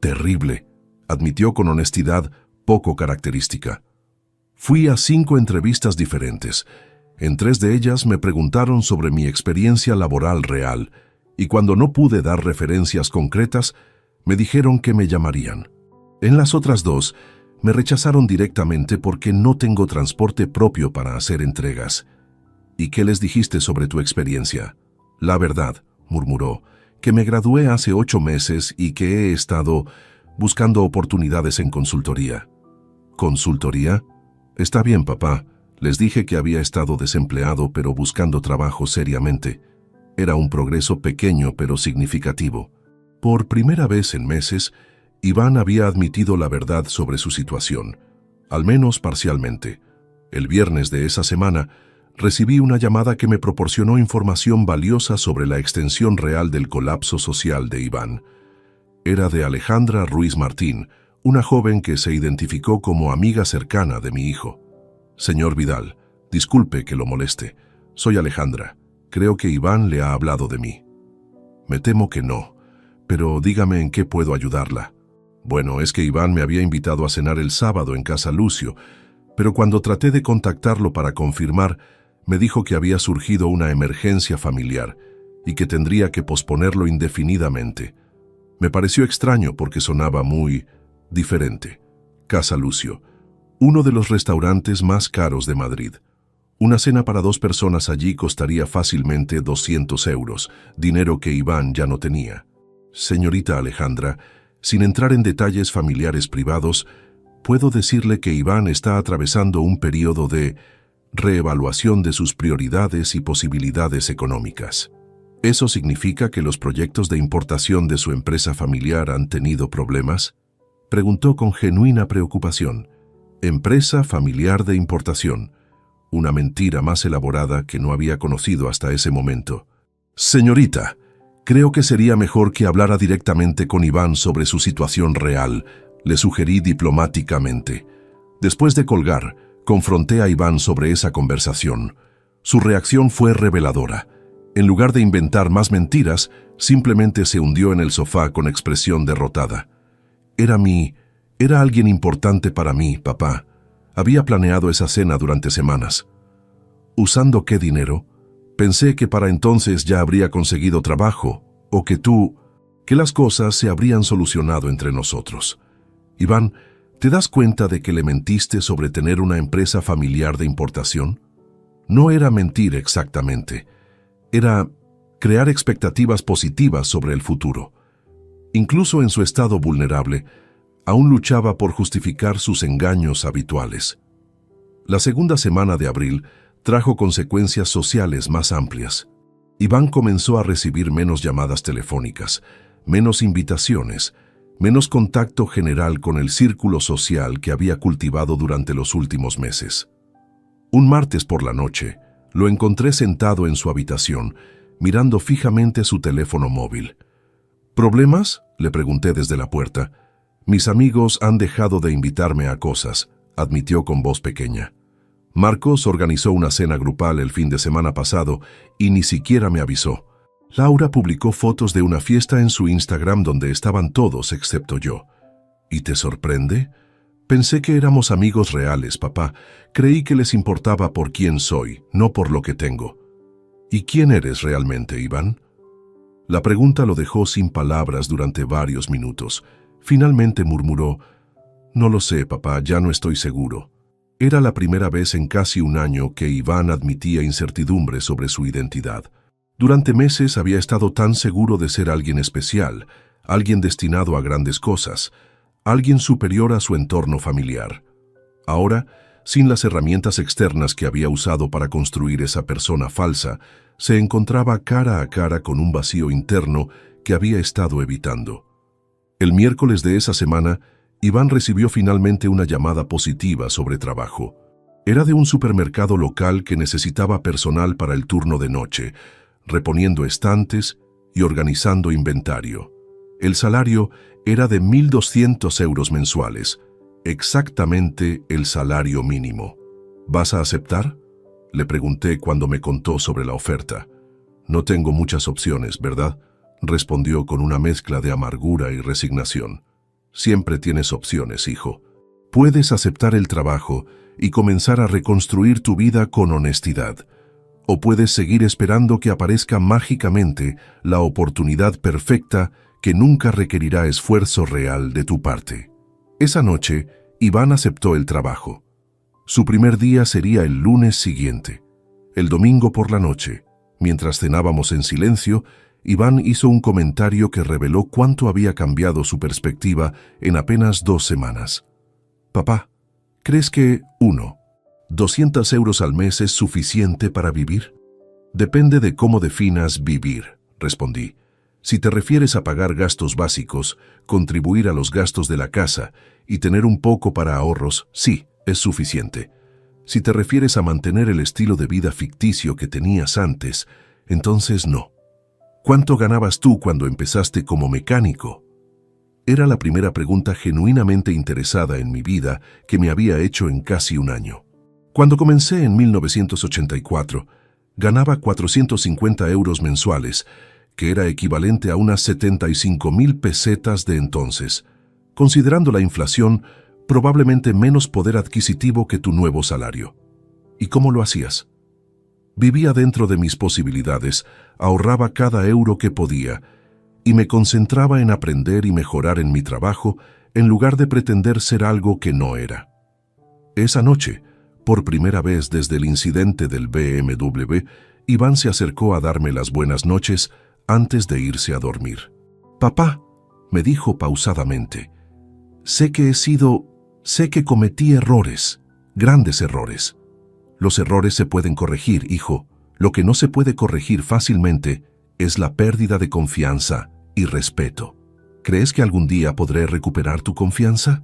«Terrible», admitió con honestidad poco característica. «Fui a 5 entrevistas diferentes. En 3 de ellas me preguntaron sobre mi experiencia laboral real, y cuando no pude dar referencias concretas, me dijeron que me llamarían. En las otras 2, me rechazaron directamente porque no tengo transporte propio para hacer entregas». «¿Y qué les dijiste sobre tu experiencia?». «La verdad», murmuró, «que me gradué hace 8 meses y que he estado buscando oportunidades en consultoría». «¿Consultoría? Está bien, papá. Les dije que había estado desempleado pero buscando trabajo seriamente. Era un progreso pequeño pero significativo». Por primera vez en meses, Iván había admitido la verdad sobre su situación, al menos parcialmente. El viernes de esa semana, recibí una llamada que me proporcionó información valiosa sobre la extensión real del colapso social de Iván. Era de Alejandra Ruiz Martín, una joven que se identificó como amiga cercana de mi hijo. «Señor Vidal, disculpe que lo moleste. Soy Alejandra. Creo que Iván le ha hablado de mí». «Me temo que no, pero dígame en qué puedo ayudarla». «Bueno, es que Iván me había invitado a cenar el sábado en casa Lucio, pero cuando traté de contactarlo para confirmar, me dijo que había surgido una emergencia familiar y que tendría que posponerlo indefinidamente. Me pareció extraño porque sonaba muy diferente. Casa Lucio, uno de los restaurantes más caros de Madrid. Una cena para 2 personas allí costaría fácilmente 200 euros, dinero que Iván ya no tenía. Señorita Alejandra, sin entrar en detalles familiares privados, puedo decirle que Iván está atravesando un periodo de reevaluación de sus prioridades y posibilidades económicas. ¿Eso significa que los proyectos de importación de su empresa familiar han tenido problemas?», preguntó con genuina preocupación. «Empresa familiar de importación», una mentira más elaborada que no había conocido hasta ese momento. «Señorita, creo que sería mejor que hablara directamente con Iván sobre su situación real», le sugerí diplomáticamente. Después de colgar, confronté a Iván sobre esa conversación. Su reacción fue reveladora. En lugar de inventar más mentiras, simplemente se hundió en el sofá con expresión derrotada. Era alguien importante para mí, papá. Había planeado esa cena durante semanas. ¿Usando qué dinero? Pensé que para entonces ya habría conseguido trabajo, o que las cosas se habrían solucionado entre nosotros. Iván, ¿te das cuenta de que le mentiste sobre tener una empresa familiar de importación? No era mentir exactamente. Era crear expectativas positivas sobre el futuro. Incluso en su estado vulnerable, aún luchaba por justificar sus engaños habituales. La segunda semana de abril trajo consecuencias sociales más amplias. Iván comenzó a recibir menos llamadas telefónicas, menos invitaciones, menos contacto general con el círculo social que había cultivado durante los últimos meses. Un martes por la noche, lo encontré sentado en su habitación, mirando fijamente su teléfono móvil. ¿Problemas?, le pregunté desde la puerta. «Mis amigos han dejado de invitarme a cosas», admitió con voz pequeña. «Marcos organizó una cena grupal el fin de semana pasado y ni siquiera me avisó. Laura publicó fotos de una fiesta en su Instagram donde estaban todos excepto yo». «¿Y te sorprende? Pensé que éramos amigos reales, papá. Creí que les importaba por quién soy, no por lo que tengo». «¿Y quién eres realmente, Iván?». La pregunta lo dejó sin palabras durante varios minutos. Finalmente murmuró: «No lo sé, papá, ya no estoy seguro». Era la primera vez en casi un año que Iván admitía incertidumbre sobre su identidad. Durante meses había estado tan seguro de ser alguien especial, alguien destinado a grandes cosas, alguien superior a su entorno familiar. Ahora, sin las herramientas externas que había usado para construir esa persona falsa, se encontraba cara a cara con un vacío interno que había estado evitando. El miércoles de esa semana, Iván recibió finalmente una llamada positiva sobre trabajo. Era de un supermercado local que necesitaba personal para el turno de noche, reponiendo estantes y organizando inventario. El salario era de 1.200 euros mensuales, Exactamente el salario mínimo. ¿Vas a aceptar? Le pregunté cuando me contó sobre la oferta. No tengo muchas opciones, ¿verdad? Respondió con una mezcla de amargura y resignación. Siempre tienes opciones, hijo. Puedes aceptar el trabajo y comenzar a reconstruir tu vida con honestidad. O puedes seguir esperando que aparezca mágicamente la oportunidad perfecta que nunca requerirá esfuerzo real de tu parte. Esa noche, Iván aceptó el trabajo. Su primer día sería el lunes siguiente. El domingo por la noche, mientras cenábamos en silencio, Iván hizo un comentario que reveló cuánto había cambiado su perspectiva en apenas 2 semanas. Papá, ¿crees que 200 euros al mes es suficiente para vivir? Depende de cómo definas vivir, respondí. Si te refieres a pagar gastos básicos, contribuir a los gastos de la casa y tener un poco para ahorros, sí, es suficiente. Si te refieres a mantener el estilo de vida ficticio que tenías antes, entonces no. ¿Cuánto ganabas tú cuando empezaste como mecánico? Era la primera pregunta genuinamente interesada en mi vida que me había hecho en casi un año. Cuando comencé en 1984, ganaba 450 euros mensuales, que era equivalente a unas 75.000 pesetas de entonces. Considerando la inflación, probablemente menos poder adquisitivo que tu nuevo salario. ¿Y cómo lo hacías? Vivía dentro de mis posibilidades, ahorraba cada euro que podía y me concentraba en aprender y mejorar en mi trabajo en lugar de pretender ser algo que no era. Esa noche, por primera vez desde el incidente del BMW, Iván se acercó a darme las buenas noches antes de irse a dormir. «Papá», me dijo pausadamente, sé que cometí errores, grandes errores. Los errores se pueden corregir, hijo. Lo que no se puede corregir fácilmente es la pérdida de confianza y respeto. ¿Crees que algún día podré recuperar tu confianza?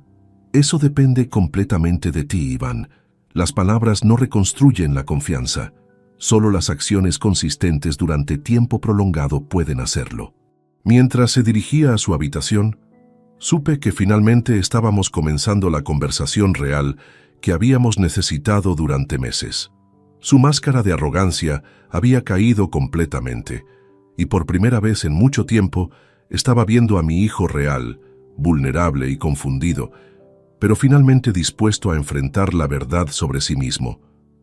Eso depende completamente de ti, Iván. Las palabras no reconstruyen la confianza. Solo las acciones consistentes durante tiempo prolongado pueden hacerlo. Mientras se dirigía a su habitación, supe que finalmente estábamos comenzando la conversación real que habíamos necesitado durante meses. Su máscara de arrogancia había caído completamente, y por primera vez en mucho tiempo estaba viendo a mi hijo real, vulnerable y confundido, pero finalmente dispuesto a enfrentar la verdad sobre sí mismo.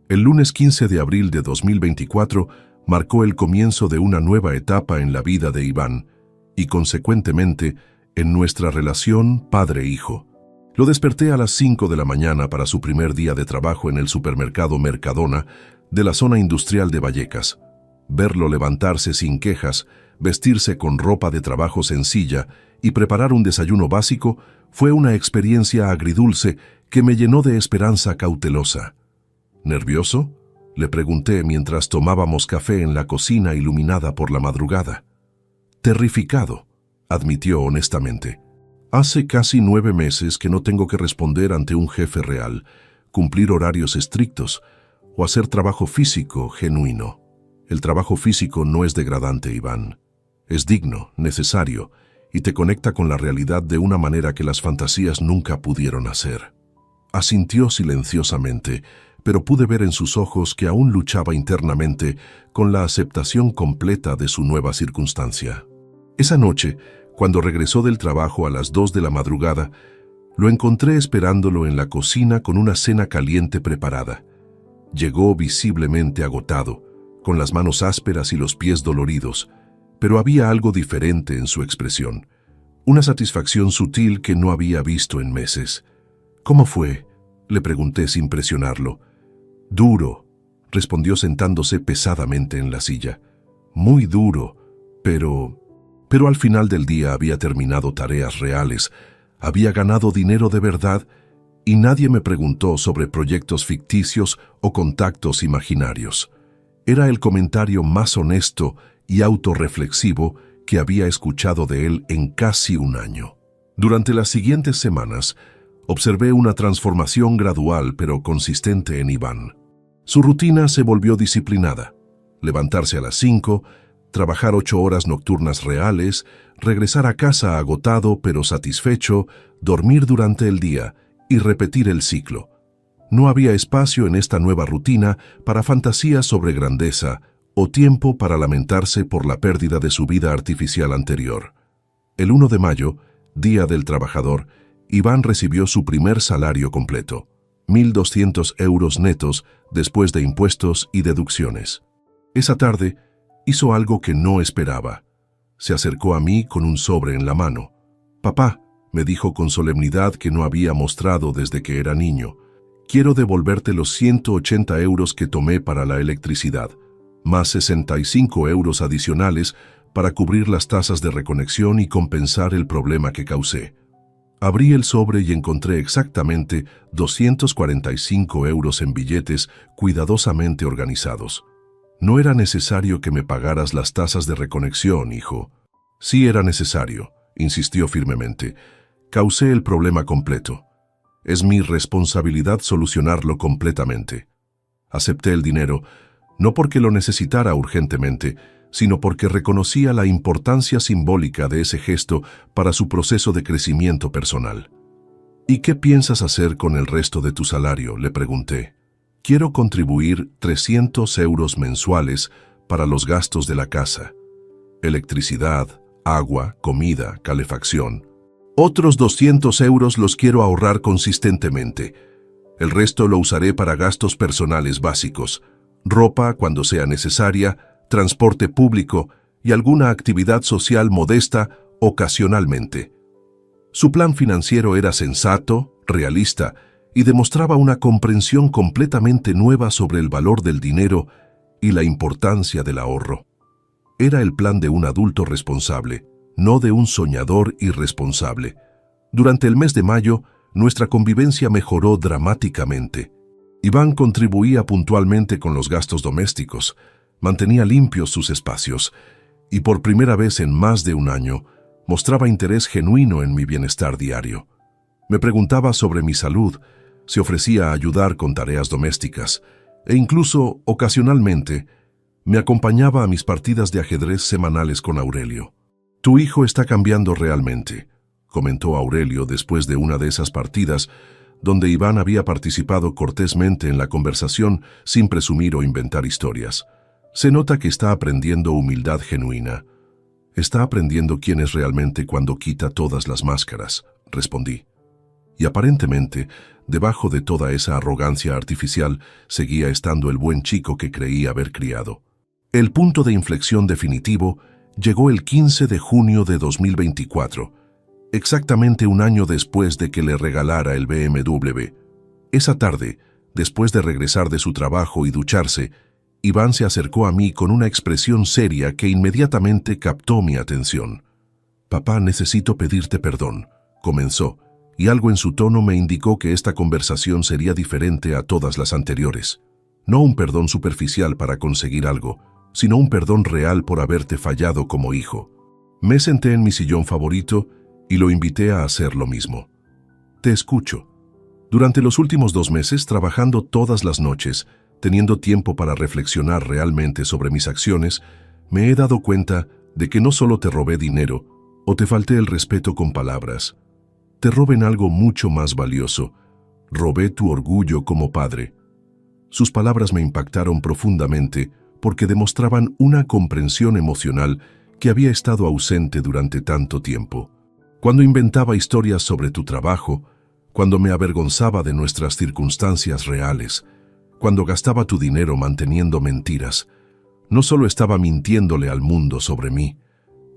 El lunes 15 de abril de 2024 marcó el comienzo de una nueva etapa en la vida de Iván, y consecuentemente en nuestra relación padre-hijo. Lo desperté a las 5 de la mañana para su primer día de trabajo en el supermercado Mercadona de la zona industrial de Vallecas. Verlo levantarse sin quejas, vestirse con ropa de trabajo sencilla y preparar un desayuno básico fue una experiencia agridulce que me llenó de esperanza cautelosa. ¿Nervioso?, le pregunté mientras tomábamos café en la cocina iluminada por la madrugada. Terrificado, admitió honestamente. Hace casi 9 meses que no tengo que responder ante un jefe real, cumplir horarios estrictos o hacer trabajo físico genuino. El trabajo físico no es degradante, Iván. Es digno, necesario y te conecta con la realidad de una manera que las fantasías nunca pudieron hacer. Asintió silenciosamente, pero pude ver en sus ojos que aún luchaba internamente con la aceptación completa de su nueva circunstancia. Esa noche, cuando regresó del trabajo a las 2 de la madrugada, lo encontré esperándolo en la cocina con una cena caliente preparada. Llegó visiblemente agotado, con las manos ásperas y los pies doloridos, pero había algo diferente en su expresión, una satisfacción sutil que no había visto en meses. «¿Cómo fue?», le pregunté sin presionarlo. «Duro», respondió sentándose pesadamente en la silla. «Muy duro, pero al final del día había terminado tareas reales, había ganado dinero de verdad y nadie me preguntó sobre proyectos ficticios o contactos imaginarios. Era el comentario más honesto y autorreflexivo que había escuchado de él en casi un año. Durante las siguientes semanas, observé una transformación gradual pero consistente en Iván. Su rutina se volvió disciplinada. Levantarse a las 5, trabajar 8 horas nocturnas reales, regresar a casa agotado pero satisfecho, dormir durante el día y repetir el ciclo. No había espacio en esta nueva rutina para fantasías sobre grandeza o tiempo para lamentarse por la pérdida de su vida artificial anterior. El 1 de mayo, Día del Trabajador, Iván recibió su primer salario completo, 1.200 euros netos después de impuestos y deducciones. Esa tarde hizo algo que no esperaba. Se acercó a mí con un sobre en la mano. «Papá», me dijo con solemnidad que no había mostrado desde que era niño, «quiero devolverte los 180 euros que tomé para la electricidad, más 65 euros adicionales para cubrir las tasas de reconexión y compensar el problema que causé». Abrí el sobre y encontré exactamente 245 euros en billetes cuidadosamente organizados. «No era necesario que me pagaras las tasas de reconexión, hijo». «Sí era necesario», insistió firmemente. «Causé el problema completo. Es mi responsabilidad solucionarlo completamente». Acepté el dinero, no porque lo necesitara urgentemente, sino porque reconocía la importancia simbólica de ese gesto para su proceso de crecimiento personal. «¿Y qué piensas hacer con el resto de tu salario?», le pregunté. «Quiero contribuir 300 euros mensuales para los gastos de la casa. Electricidad, agua, comida, calefacción. Otros 200 euros los quiero ahorrar consistentemente. El resto lo usaré para gastos personales básicos, ropa cuando sea necesaria, transporte público y alguna actividad social modesta ocasionalmente». Su plan financiero era sensato, realista y demostraba una comprensión completamente nueva sobre el valor del dinero y la importancia del ahorro. Era el plan de un adulto responsable, no de un soñador irresponsable. Durante el mes de mayo, nuestra convivencia mejoró dramáticamente. Iván contribuía puntualmente con los gastos domésticos, mantenía limpios sus espacios y por primera vez en más de un año mostraba interés genuino en mi bienestar diario. Me preguntaba sobre mi salud, se ofrecía a ayudar con tareas domésticas e incluso, ocasionalmente, me acompañaba a mis partidas de ajedrez semanales con Aurelio. «Tu hijo está cambiando realmente», comentó Aurelio después de una de esas partidas donde Iván había participado cortésmente en la conversación sin presumir o inventar historias. «Se nota que está aprendiendo humildad genuina. Está aprendiendo quién es realmente cuando quita todas las máscaras», respondí. Y aparentemente, debajo de toda esa arrogancia artificial, seguía estando el buen chico que creí haber criado. El punto de inflexión definitivo llegó el 15 de junio de 2024, exactamente un año después de que le regalara el BMW. Esa tarde, después de regresar de su trabajo y ducharse, Iván se acercó a mí con una expresión seria que inmediatamente captó mi atención. «Papá, necesito pedirte perdón», comenzó, y algo en su tono me indicó que esta conversación sería diferente a todas las anteriores. No un perdón superficial para conseguir algo, sino un perdón real por haberte fallado como hijo. Me senté en mi sillón favorito y lo invité a hacer lo mismo. «Te escucho». Durante los últimos 2 meses, trabajando todas las noches, teniendo tiempo para reflexionar realmente sobre mis acciones, me he dado cuenta de que no solo te robé dinero o te falté el respeto con palabras. Te robé algo mucho más valioso. Robé tu orgullo como padre. Sus palabras me impactaron profundamente porque demostraban una comprensión emocional que había estado ausente durante tanto tiempo. Cuando inventaba historias sobre tu trabajo, cuando me avergonzaba de nuestras circunstancias reales, cuando gastaba tu dinero manteniendo mentiras, no solo estaba mintiéndole al mundo sobre mí,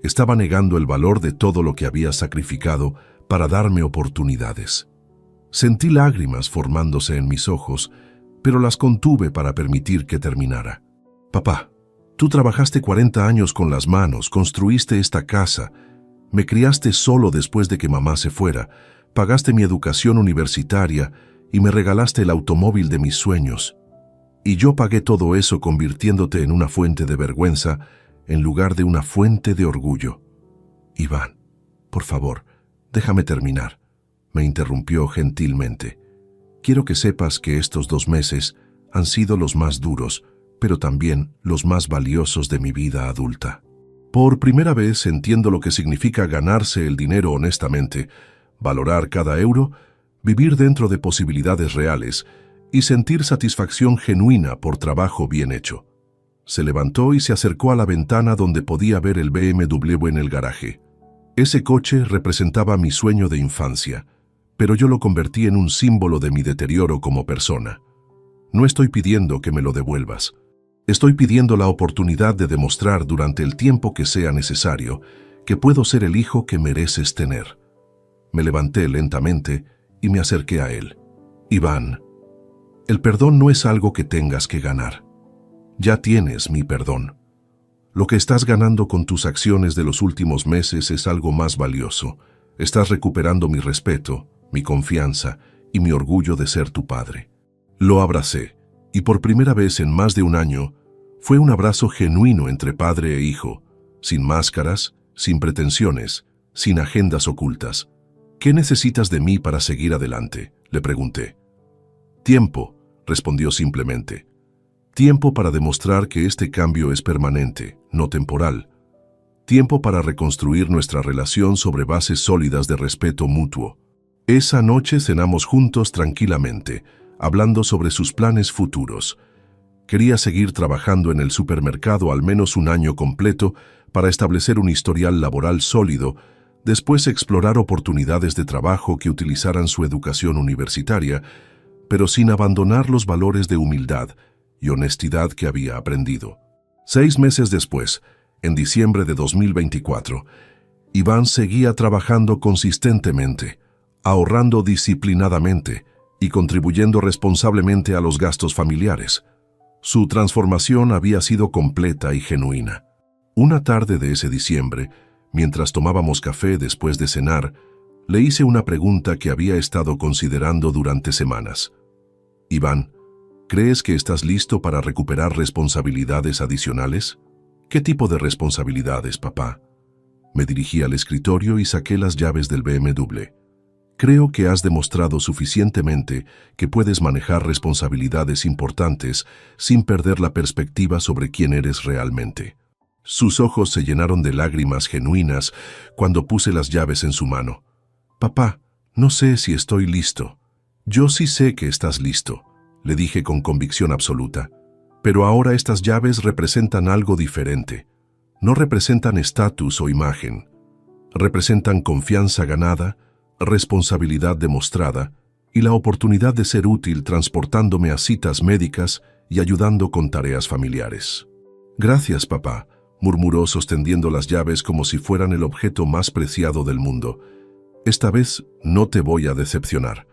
estaba negando el valor de todo lo que había sacrificado para darme oportunidades. Sentí lágrimas formándose en mis ojos, pero las contuve para permitir que terminara. «Papá, tú trabajaste 40 años con las manos, construiste esta casa, me criaste solo después de que mamá se fuera, pagaste mi educación universitaria y me regalaste el automóvil de mis sueños. Y yo pagué todo eso convirtiéndote en una fuente de vergüenza en lugar de una fuente de orgullo». «Iván, por favor, déjame terminar», me interrumpió gentilmente. «Quiero que sepas que estos 2 meses han sido los más duros, pero también los más valiosos de mi vida adulta. Por primera vez entiendo lo que significa ganarse el dinero honestamente, valorar cada euro vivir dentro de posibilidades reales y sentir satisfacción genuina por trabajo bien hecho. Se levantó y se acercó a la ventana donde podía ver el BMW en el garaje. Ese coche representaba mi sueño de infancia, pero yo lo convertí en un símbolo de mi deterioro como persona. No estoy pidiendo que me lo devuelvas. Estoy pidiendo la oportunidad de demostrar durante el tiempo que sea necesario que puedo ser el hijo que mereces tener. Me levanté lentamente y me acerqué a él. Iván, el perdón no es algo que tengas que ganar. Ya tienes mi perdón. Lo que estás ganando con tus acciones de los últimos meses es algo más valioso. Estás recuperando mi respeto, mi confianza y mi orgullo de ser tu padre. Lo abracé, y por primera vez en más de un año, fue un abrazo genuino entre padre e hijo, sin máscaras, sin pretensiones, sin agendas ocultas. ¿Qué necesitas de mí para seguir adelante?, le pregunté. Tiempo, respondió simplemente. Tiempo para demostrar que este cambio es permanente, no temporal. Tiempo para reconstruir nuestra relación sobre bases sólidas de respeto mutuo. Esa noche cenamos juntos tranquilamente, hablando sobre sus planes futuros. Quería seguir trabajando en el supermercado al menos un año completo para establecer un historial laboral sólido, después explorar oportunidades de trabajo que utilizaran su educación universitaria, pero sin abandonar los valores de humildad y honestidad que había aprendido. 6 meses después, en diciembre de 2024, Iván seguía trabajando consistentemente, ahorrando disciplinadamente y contribuyendo responsablemente a los gastos familiares. Su transformación había sido completa y genuina. Una tarde de ese diciembre, mientras tomábamos café después de cenar, le hice una pregunta que había estado considerando durante semanas. Iván, ¿crees que estás listo para recuperar responsabilidades adicionales? ¿Qué tipo de responsabilidades, papá? Me dirigí al escritorio y saqué las llaves del BMW. Creo que has demostrado suficientemente que puedes manejar responsabilidades importantes sin perder la perspectiva sobre quién eres realmente. Sus ojos se llenaron de lágrimas genuinas cuando puse las llaves en su mano. Papá, no sé si estoy listo. Yo sí sé que estás listo, le dije con convicción absoluta. Pero ahora estas llaves representan algo diferente. No representan estatus o imagen. Representan confianza ganada, responsabilidad demostrada y la oportunidad de ser útil transportándome a citas médicas y ayudando con tareas familiares. Gracias, papá, murmuró sosteniendo las llaves como si fueran el objeto más preciado del mundo. Esta vez no te voy a decepcionar.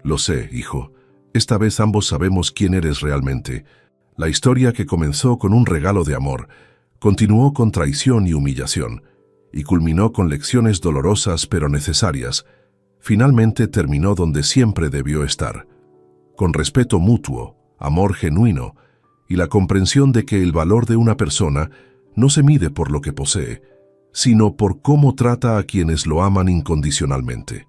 Lo sé, hijo. Esta vez ambos sabemos quién eres realmente. La historia que comenzó con un regalo de amor, continuó con traición y humillación, y culminó con lecciones dolorosas pero necesarias. Finalmente terminó donde siempre debió estar, con respeto mutuo, amor genuino y la comprensión de que el valor de una persona no se mide por lo que posee, sino por cómo trata a quienes lo aman incondicionalmente.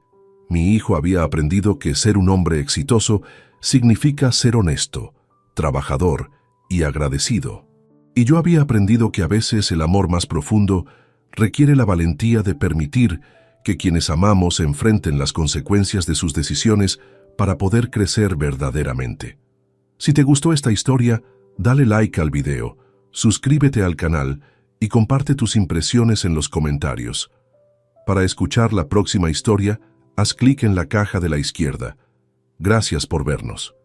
Mi hijo había aprendido que ser un hombre exitoso significa ser honesto, trabajador y agradecido. Y yo había aprendido que a veces el amor más profundo requiere la valentía de permitir que quienes amamos enfrenten las consecuencias de sus decisiones para poder crecer verdaderamente. Si te gustó esta historia, dale like al video, suscríbete al canal y comparte tus impresiones en los comentarios. Para escuchar la próxima historia, haz clic en la caja de la izquierda. Gracias por vernos.